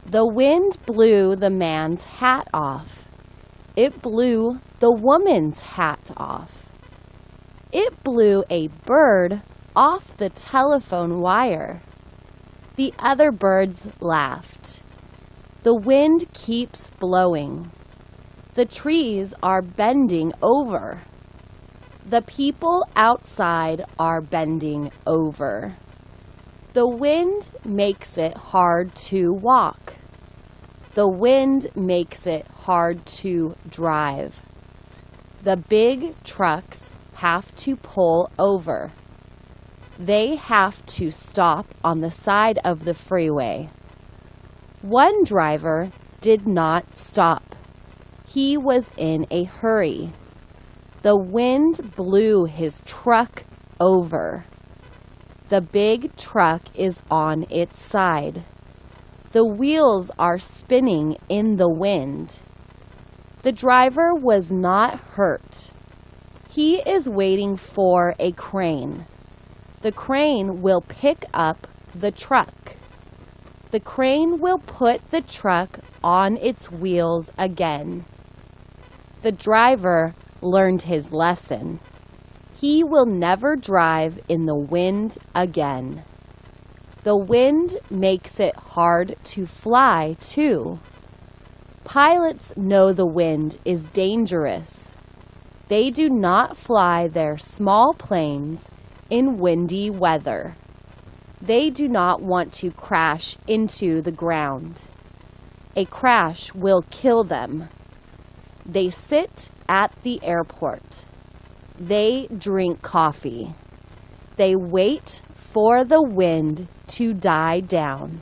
The wind blew the man's hat off. It blew the woman's hat off. It blew a bird off the telephone wire. The other birds laughed. The wind keeps blowing. The trees are bending over. The people outside are bending over. The wind makes it hard to walk. The wind makes it hard to drive. The big trucks have to pull over. They have to stop on the side of the freeway. One driver did not stop. He was in a hurry. The wind blew his truck over. The big truck is on its side. The wheels are spinning in the wind. The driver was not hurt. He is waiting for a crane. The crane will pick up the truck. The crane will put the truck on its wheels again. The driver learned his lesson. He will never drive in the wind again. The wind makes it hard to fly, too. Pilots know the wind is dangerous. They do not fly their small planes in windy weather. They do not want to crash into the ground. A crash will kill them. They sit at the airport. They drink coffee. They wait for the wind to die down.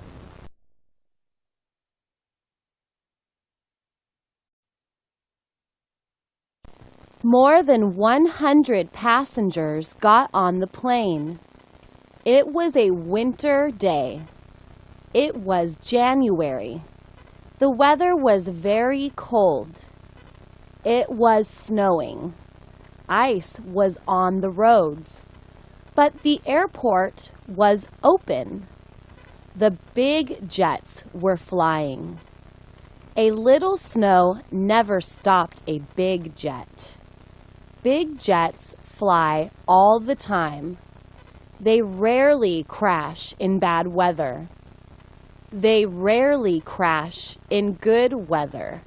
More than 100 passengers got on the plane. It was a winter day. It was January. The weather was very cold. It was snowing. Ice was on the roads. But the airport was open. The big jets were flying. A little snow never stopped a big jet. Big jets fly all the time. They rarely crash in bad weather. They rarely crash in good weather.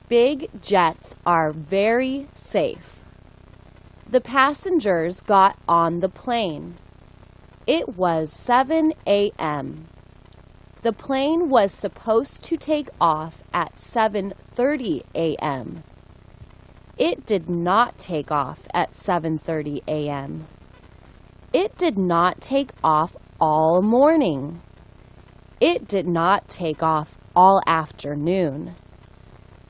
Big jets are very safe. The passengers got on the plane. It was 7 a.m. The plane was supposed to take off at 7:30 a.m. It did not take off at 7:30 a.m. It did not take off all morning. It did not take off all afternoon.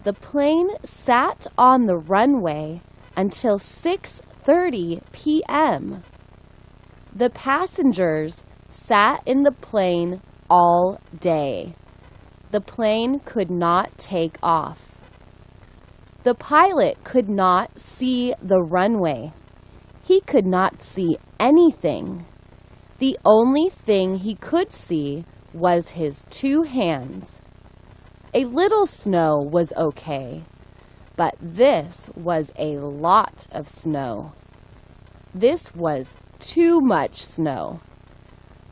The plane sat on the runway until 6:30 p.m. The passengers sat in the plane all day. The plane could not take off. The pilot could not see the runway. He could not see anything. The only thing he could see was his two hands. A little snow was okay, but this was a lot of snow. This was too much snow.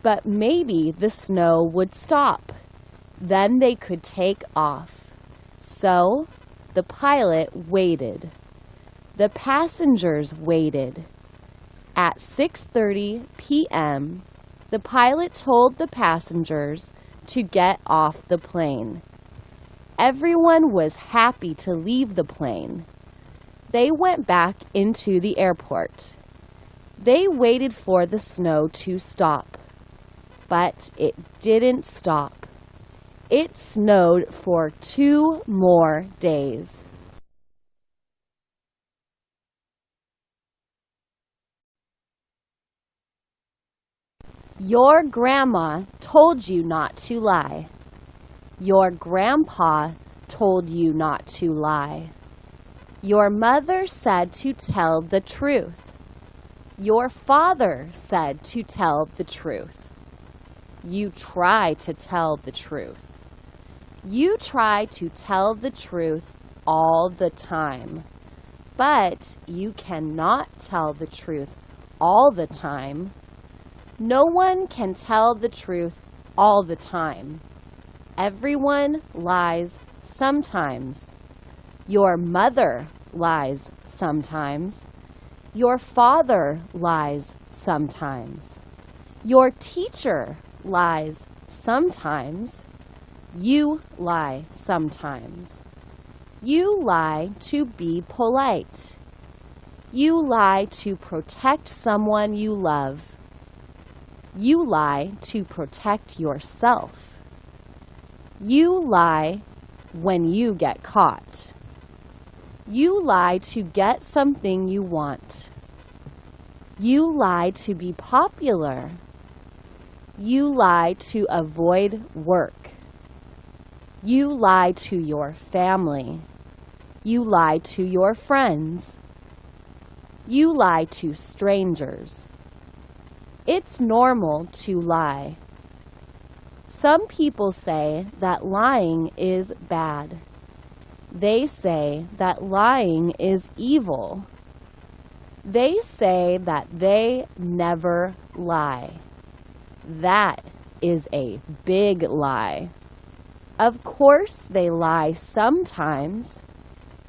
But maybe the snow would stop. Then they could take off. So the pilot waited. The passengers waited. At 6:30 p.m., the pilot told the passengers to get off the plane. Everyone was happy to leave the plane. They went back into the airport. They waited for the snow to stop. But it didn't stop. It snowed for 2 more days. Your grandma told you not to lie. Your grandpa told you not to lie. Your mother said to tell the truth. Your father said to tell the truth. You try to tell the truth. You try to tell the truth all the time. But you cannot tell the truth all the time. No one can tell the truth all the time. Everyone lies sometimes. Your mother lies sometimes. Your father lies sometimes. Your teacher lies sometimes. You lie sometimes. You lie to be polite. You lie to protect someone you love. You lie to protect yourself. You lie when you get caught. You lie to get something you want. You lie to be popular. You lie to avoid work. You lie to your family. You lie to your friends. You lie to strangers. It's normal to lie. Some people say that lying is bad. They say that lying is evil. They say that they never lie. That is a big lie. Of course they lie sometimes.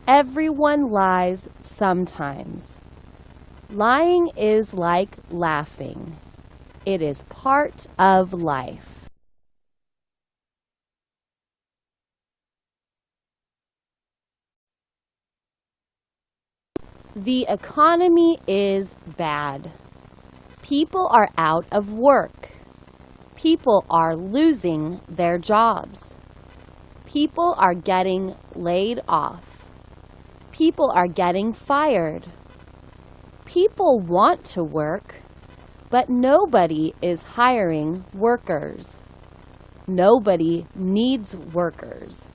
Everyone lies sometimes. Lying is like laughing. It is part of life. The economy is bad. People are out of work. People are losing their jobs. People are getting laid off. People are getting fired. People want to work, but nobody is hiring workers. Nobody needs workers.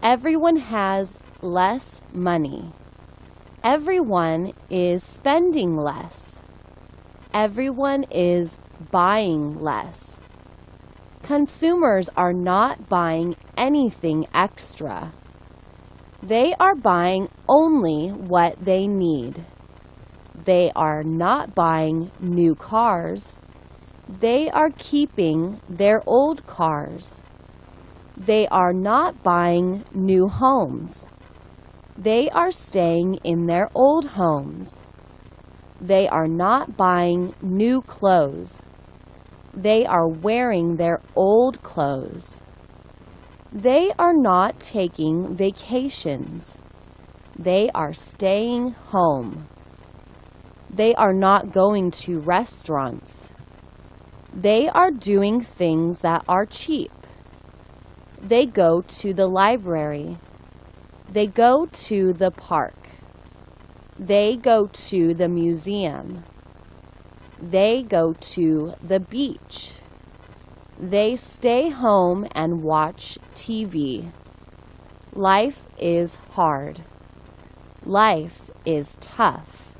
Everyone has less money. Everyone is spending less. Everyone is buying less. Consumers are not buying anything extra. They are buying only what they need. They are not buying new cars. They are keeping their old cars. They are not buying new homes. They are staying in their old homes. They are not buying new clothes. They are wearing their old clothes. They are not taking vacations. They are staying home. They are not going to restaurants. They are doing things that are cheap. They go to the library. They go to the park. They go to the museum. They go to the beach. They stay home and watch TV. Life is hard. Life is tough.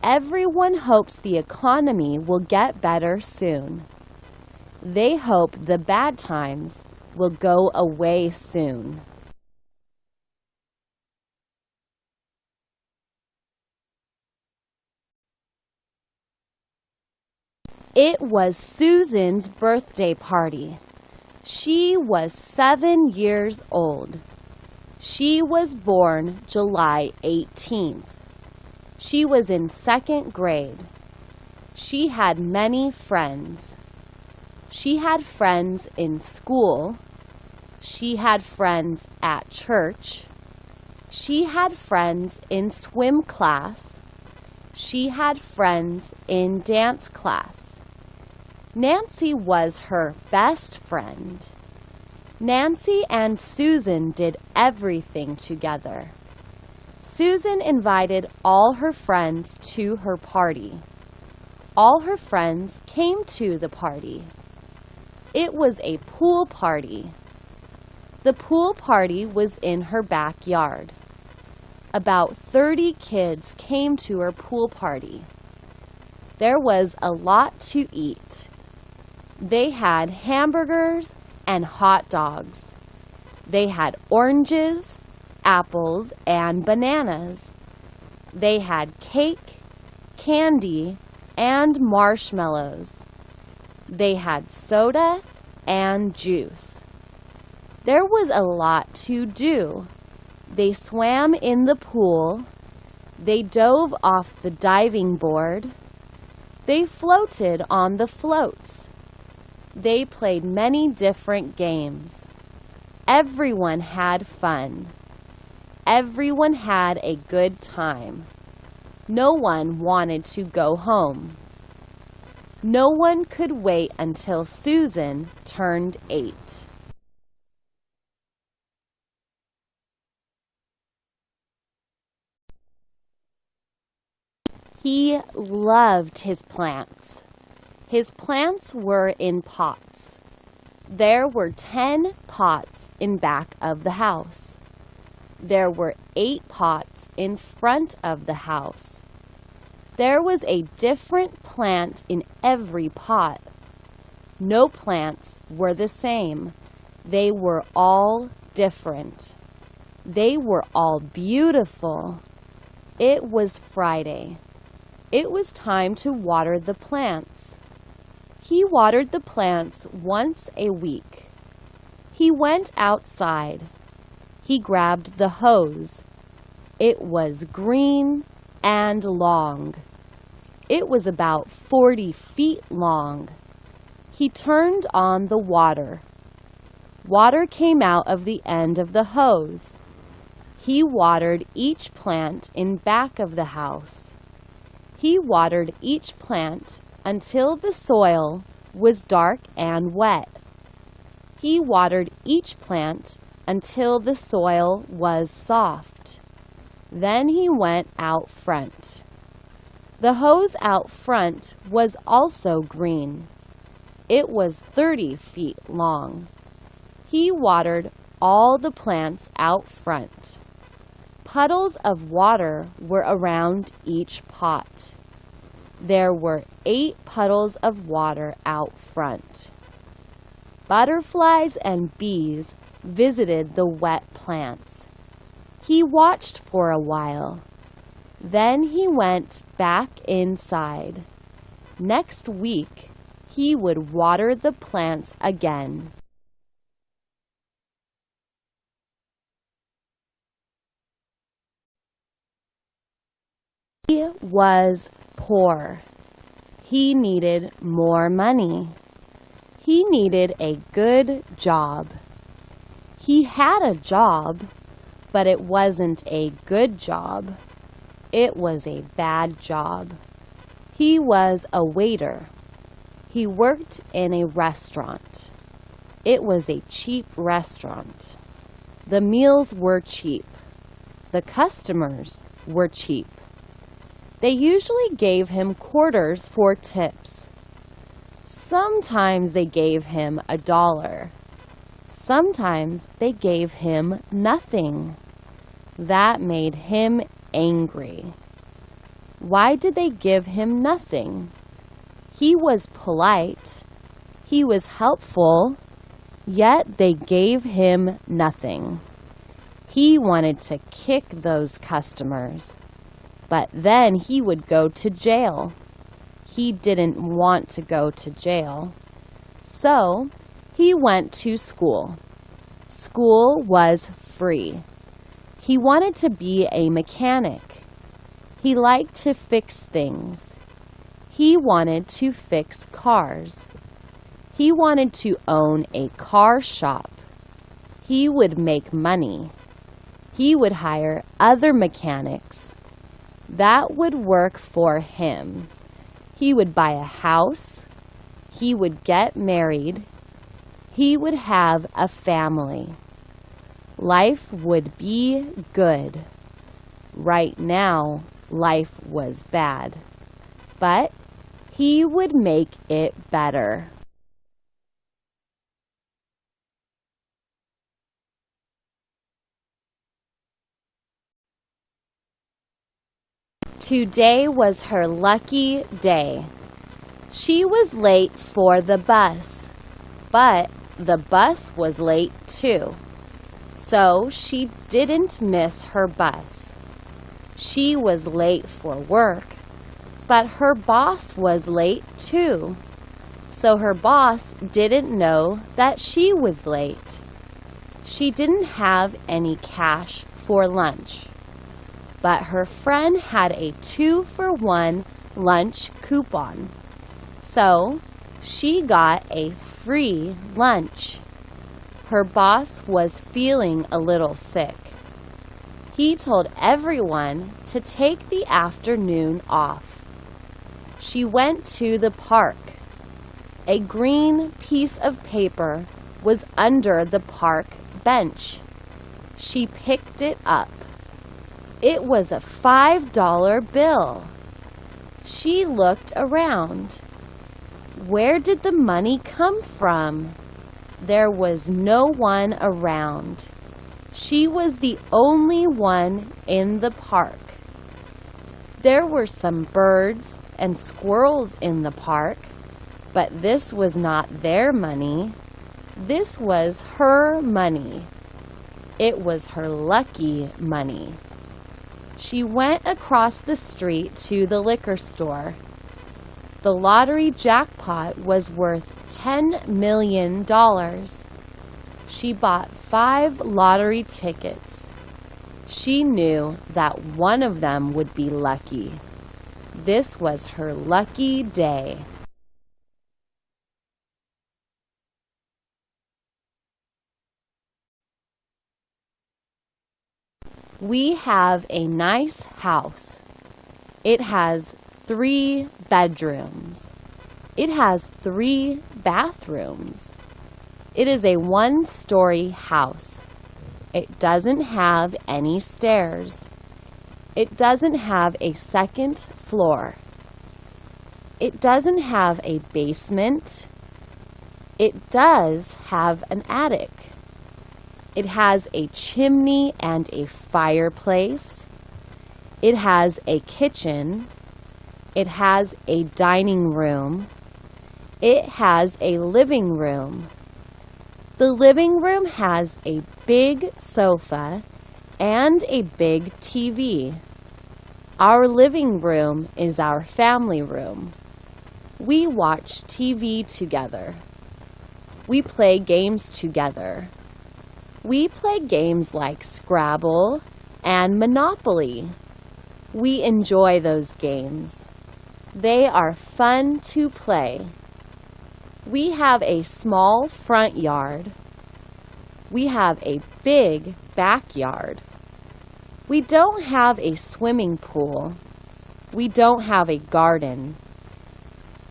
Everyone hopes the economy will get better soon. They hope the bad times will go away soon. It was Susan's birthday party. She was 7 years old. She was born July 18th. She was in 2nd grade. She had many friends. She had friends in school. She had friends at church. She had friends in swim class. She had friends in dance class. Nancy was her best friend. Nancy and Susan did everything together. Susan invited all her friends to her party. All her friends came to the party. It was a pool party. The pool party was in her backyard. About 30 kids came to her pool party. There was a lot to eat. They had hamburgers and hot dogs. They had oranges, apples, and bananas. They had cake, candy, and marshmallows. They had soda and juice. There was a lot to do. They swam in the pool. They dove off the diving board. They floated on the floats. They played many different games. Everyone had fun. Everyone had a good time. No one wanted to go home. No one could wait until Susan turned 8. He loved his plants. His plants were in pots. There were 10 pots in back of the house. There were 8 pots in front of the house. There was a different plant in every pot. No plants were the same. They were all different. They were all beautiful. It was Friday. It was time to water the plants. He watered the plants once a week. He went outside. He grabbed the hose. It was green and long. It was about 40 feet long. He turned on the water. Water came out of the end of the hose. He watered each plant in back of the house. He watered each plant until the soil was dark and wet. He watered each plant until the soil was soft. Then he went out front. The hose out front was also green. It was 30 feet long. He watered all the plants out front. Puddles of water were around each pot. There were 8 puddles of water out front. Butterflies and bees visited the wet plants. He watched for a while. Then he went back inside. Next week, he would water the plants again. He was poor. He needed more money. He needed a good job. He had a job, but it wasn't a good job. It was a bad job. He was a waiter. He worked in a restaurant. It was a cheap restaurant. The meals were cheap. The customers were cheap. They usually gave him quarters for tips. Sometimes they gave him $1. Sometimes they gave him nothing. That made him angry. Why did they give him nothing? He was polite. He was helpful, yet they gave him nothing. He wanted to kick those customers, but then he would go to jail. He didn't want to go to jail. So he went to school. School was free. He wanted to be a mechanic. He liked to fix things. He wanted to fix cars. He wanted to own a car shop. He would make money. He would hire other mechanics. That would work for him. He would buy a house. He would get married. He would have a family. Life would be good. Right now, life was bad. But he would make it better. Today was her lucky day. She was late for the bus, but the bus was late too. So she didn't miss her bus. She was late for work, but her boss was late too. So her boss didn't know that she was late. She didn't have any cash for lunch, but her friend had a 2-for-1 lunch coupon. So she got a free lunch. Her boss was feeling a little sick. He told everyone to take the afternoon off. She went to the park. A green piece of paper was under the park bench. She picked it up. It was a $5 bill. She looked around. Where did the money come from? There was no one around. She was the only one in the park. There were some birds and squirrels in the park, but this was not their money. This was her money. It was her lucky money. She went across the street to the liquor store. The lottery jackpot was worth $10 million. She bought 5 lottery tickets. She knew that one of them would be lucky. This was her lucky day. We have a nice house. It has 3 bedrooms. It has 3 bathrooms. It is a 1-story house. It doesn't have any stairs. It doesn't have a second floor. It doesn't have a basement. It does have an attic. It has a chimney and a fireplace. It has a kitchen. It has a dining room. It has a living room. The living room has a big sofa and a big TV. Our living room is our family room. We watch TV together. We play games together. We play games like Scrabble and Monopoly. We enjoy those games. They are fun to play. We have a small front yard. We have a big backyard. We don't have a swimming pool. We don't have a garden.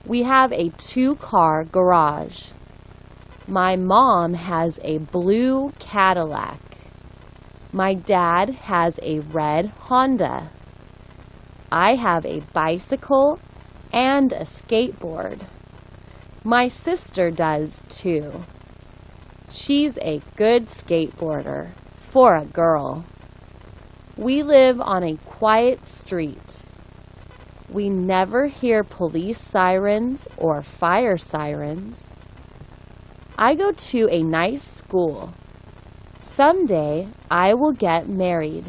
We have a 2-car garage. My mom has a blue Cadillac. My dad has a red Honda. I have a bicycle and a skateboard. My sister does too. She's a good skateboarder for a girl. We live on a quiet street. We never hear police sirens or fire sirens. I go to a nice school. Someday I will get married.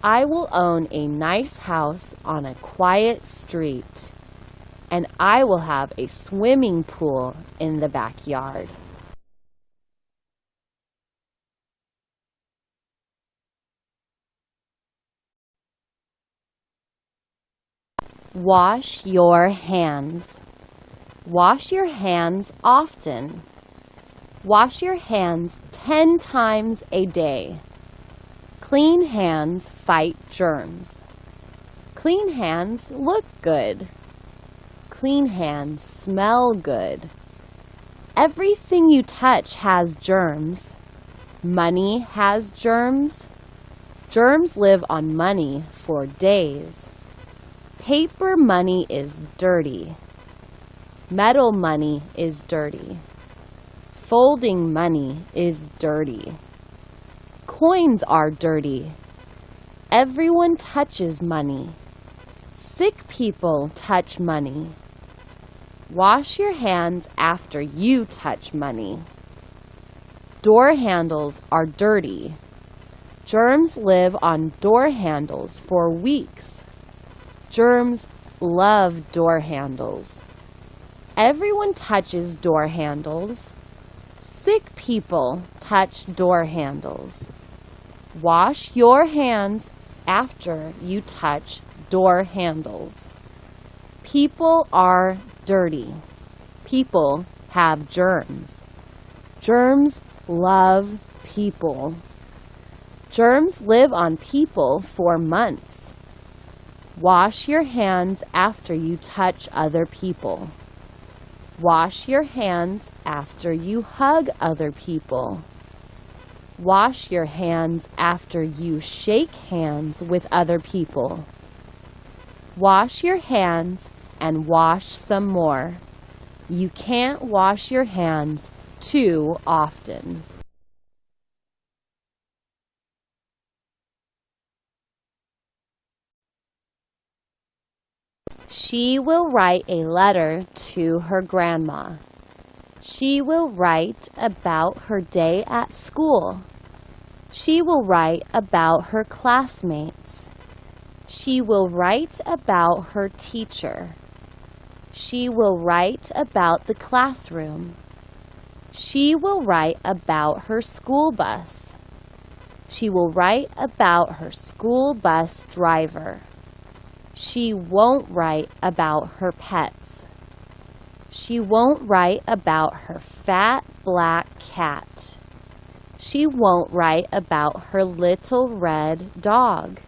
I will own a nice house on a quiet street. And I will have a swimming pool in the backyard. Wash your hands. Wash your hands often. Wash your hands 10 times a day. Clean hands fight germs. Clean hands look good. Clean hands smell good. Everything you touch has germs. Money has germs. Germs live on money for days. Paper money is dirty. Metal money is dirty. Folding money is dirty. Coins are dirty. Everyone touches money. Sick people touch money. Wash your hands after you touch money. Door handles are dirty. Germs live on door handles for weeks. Germs love door handles. Everyone touches door handles. Sick people touch door handles. Wash your hands after you touch door handles. People are dirty. People have germs. Germs love people. Germs live on people for months. Wash your hands after you touch other people. Wash your hands after you hug other people. Wash your hands after you shake hands with other people. Wash your hands and wash some more. You can't wash your hands too often. She will write a letter to her grandma. She will write about her day at school. She will write about her classmates. She will write about her teacher. She will write about the classroom. She will write about her school bus. She will write about her school bus driver. She won't write about her pets. She won't write about her fat black cat. She won't write about her little red dog.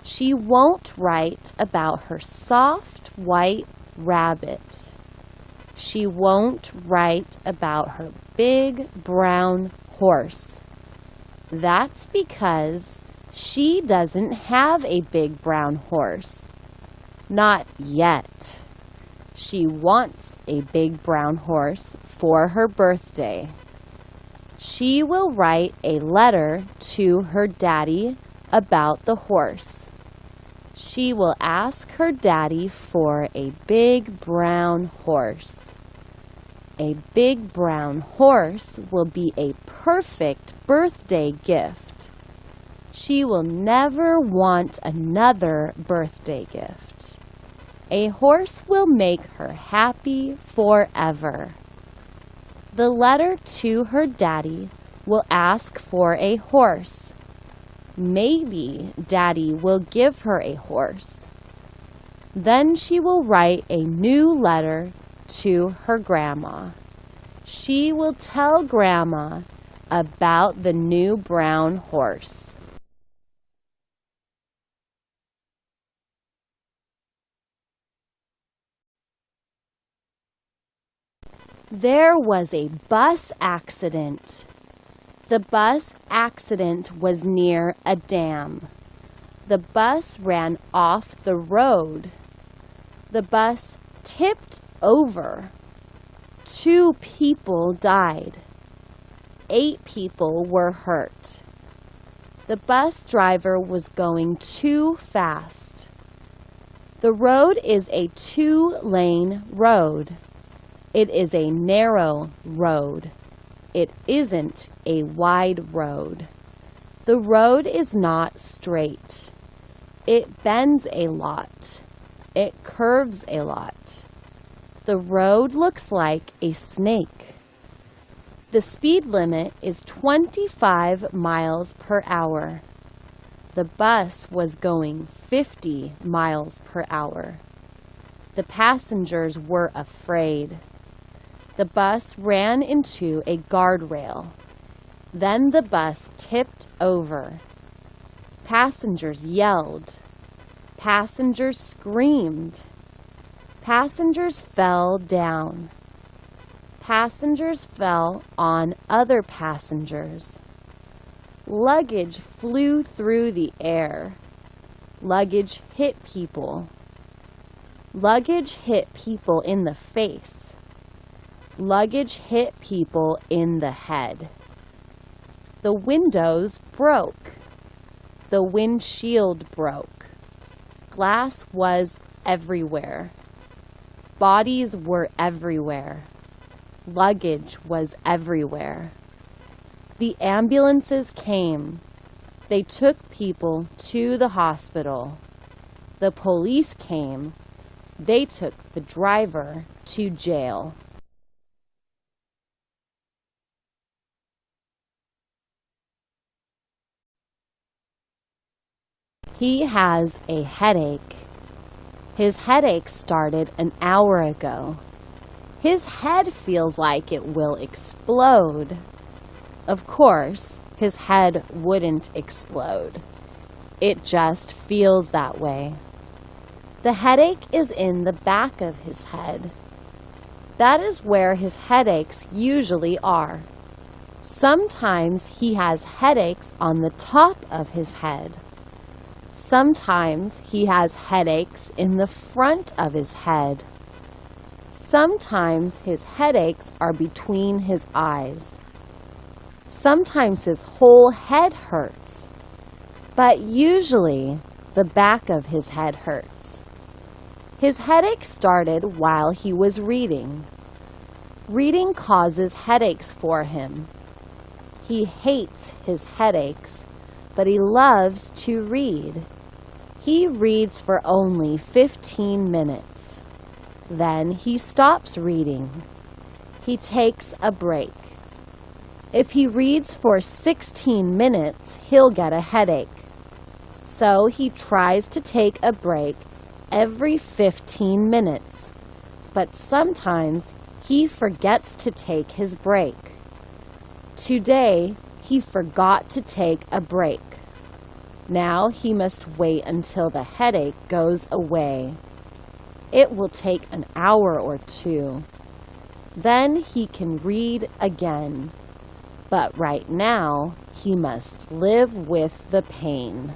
She won't write about her soft white rabbit. She won't write about her big brown horse. That's because she doesn't have a big brown horse. Not yet. She wants a big brown horse for her birthday. She will write a letter to her daddy about the horse. She will ask her daddy for a big brown horse. A big brown horse will be a perfect birthday gift. She will never want another birthday gift. A horse will make her happy forever. The letter to her daddy will ask for a horse. Maybe Daddy will give her a horse. Then she will write a new letter to her grandma. She will tell Grandma about the new brown horse. There was a bus accident. The bus accident was near a dam. The bus ran off the road. The bus tipped over. 2 people died. 8 people were hurt. The bus driver was going too fast. The road is a 2-lane road. It is a narrow road. It isn't a wide road. The road is not straight. It bends a lot. It curves a lot. The road looks like a snake. The speed limit is 25 miles per hour. The bus was going 50 miles per hour. The passengers were afraid. The bus ran into a guardrail. Then the bus tipped over. Passengers yelled. Passengers screamed. Passengers fell down. Passengers fell on other passengers. Luggage flew through the air. Luggage hit people. Luggage hit people in the face. Luggage hit people in the head. The windows broke. The windshield broke. Glass was everywhere. Bodies were everywhere. Luggage was everywhere. The ambulances came. They took people to the hospital. The police came. They took the driver to jail. He has a headache. His headache started an hour ago. His head feels like it will explode. Of course, his head wouldn't explode. It just feels that way. The headache is in the back of his head. That is where his headaches usually are. Sometimes he has headaches on the top of his head. Sometimes he has headaches in the front of his head. Sometimes his headaches are between his eyes. Sometimes his whole head hurts, but usually the back of his head hurts. His headache started while he was reading. Reading causes headaches for him. He hates his headaches, but he loves to read. He reads for only 15 minutes. Then he stops reading. He takes a break. If he reads for 16 minutes, he'll get a headache. So he tries to take a break every 15 minutes. But sometimes he forgets to take his break. Today, he forgot to take a break. Now he must wait until the headache goes away. It will take an hour or two. Then he can read again. But right now, he must live with the pain.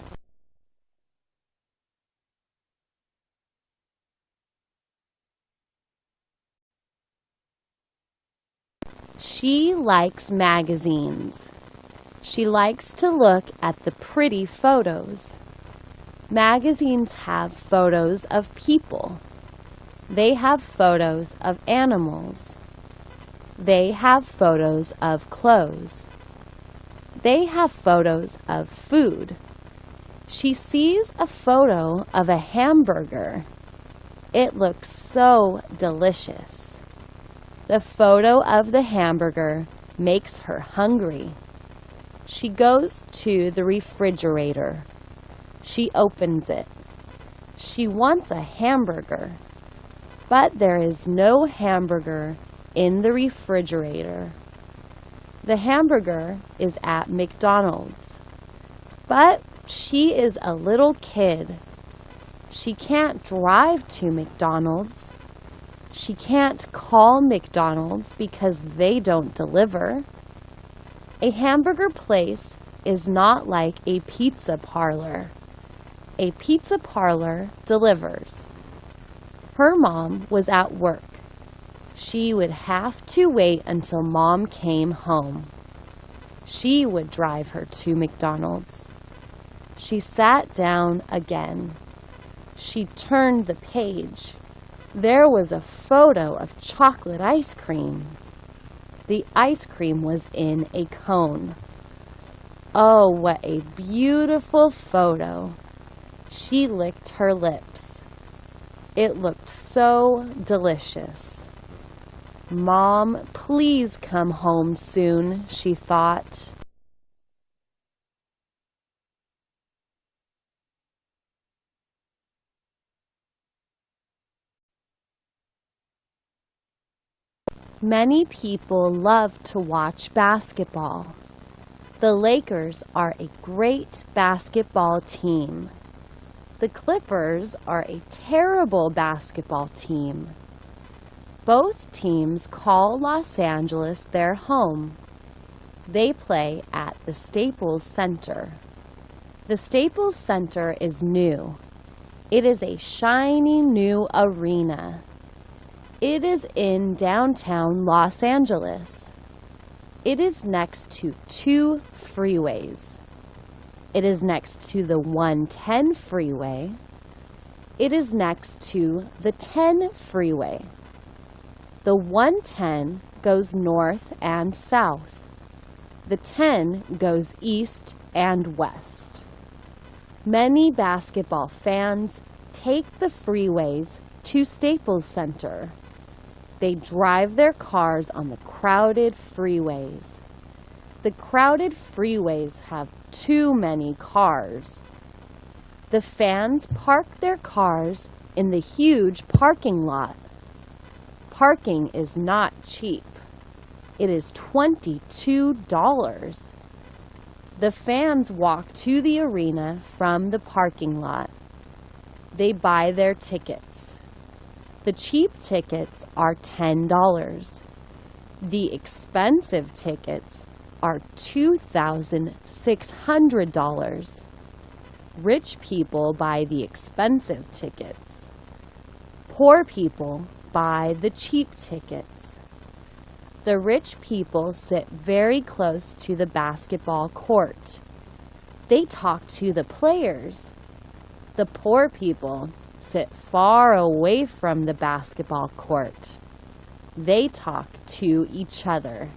She likes magazines. She likes to look at the pretty photos. Magazines have photos of people. They have photos of animals. They have photos of clothes. They have photos of food. She sees a photo of a hamburger. It looks so delicious. The photo of the hamburger makes her hungry. She goes to the refrigerator. She opens it. She wants a hamburger, but there is no hamburger in the refrigerator. The hamburger is at McDonald's, but she is a little kid. She can't drive to McDonald's. She can't call McDonald's because they don't deliver. A hamburger place is not like a pizza parlor. A pizza parlor delivers. Her mom was at work. She would have to wait until Mom came home. She would drive her to McDonald's. She sat down again. She turned the page. There was a photo of chocolate ice cream. The ice cream was in a cone. Oh, what a beautiful photo. She licked her lips. It looked so delicious. Mom, please come home soon, she thought. Many people love to watch basketball. The Lakers are a great basketball team. The Clippers are a terrible basketball team. Both teams call Los Angeles their home. They play at the Staples Center. The Staples Center is new. It is a shiny new arena. It is in downtown Los Angeles. It is next to 2 freeways. It is next to the 110 freeway. It is next to the 10 freeway. The 110 goes north and south. The 10 goes east and west. Many basketball fans take the freeways to Staples Center. They drive their cars on the crowded freeways. The crowded freeways have too many cars. The fans park their cars in the huge parking lot. Parking is not cheap. It is $22. The fans walk to the arena from the parking lot. They buy their tickets. The cheap tickets are $10. The expensive tickets are $2,600. Rich people buy the expensive tickets. Poor people buy the cheap tickets. The rich people sit very close to the basketball court. They talk to the players. The poor people sit far away from the basketball court. They talk to each other.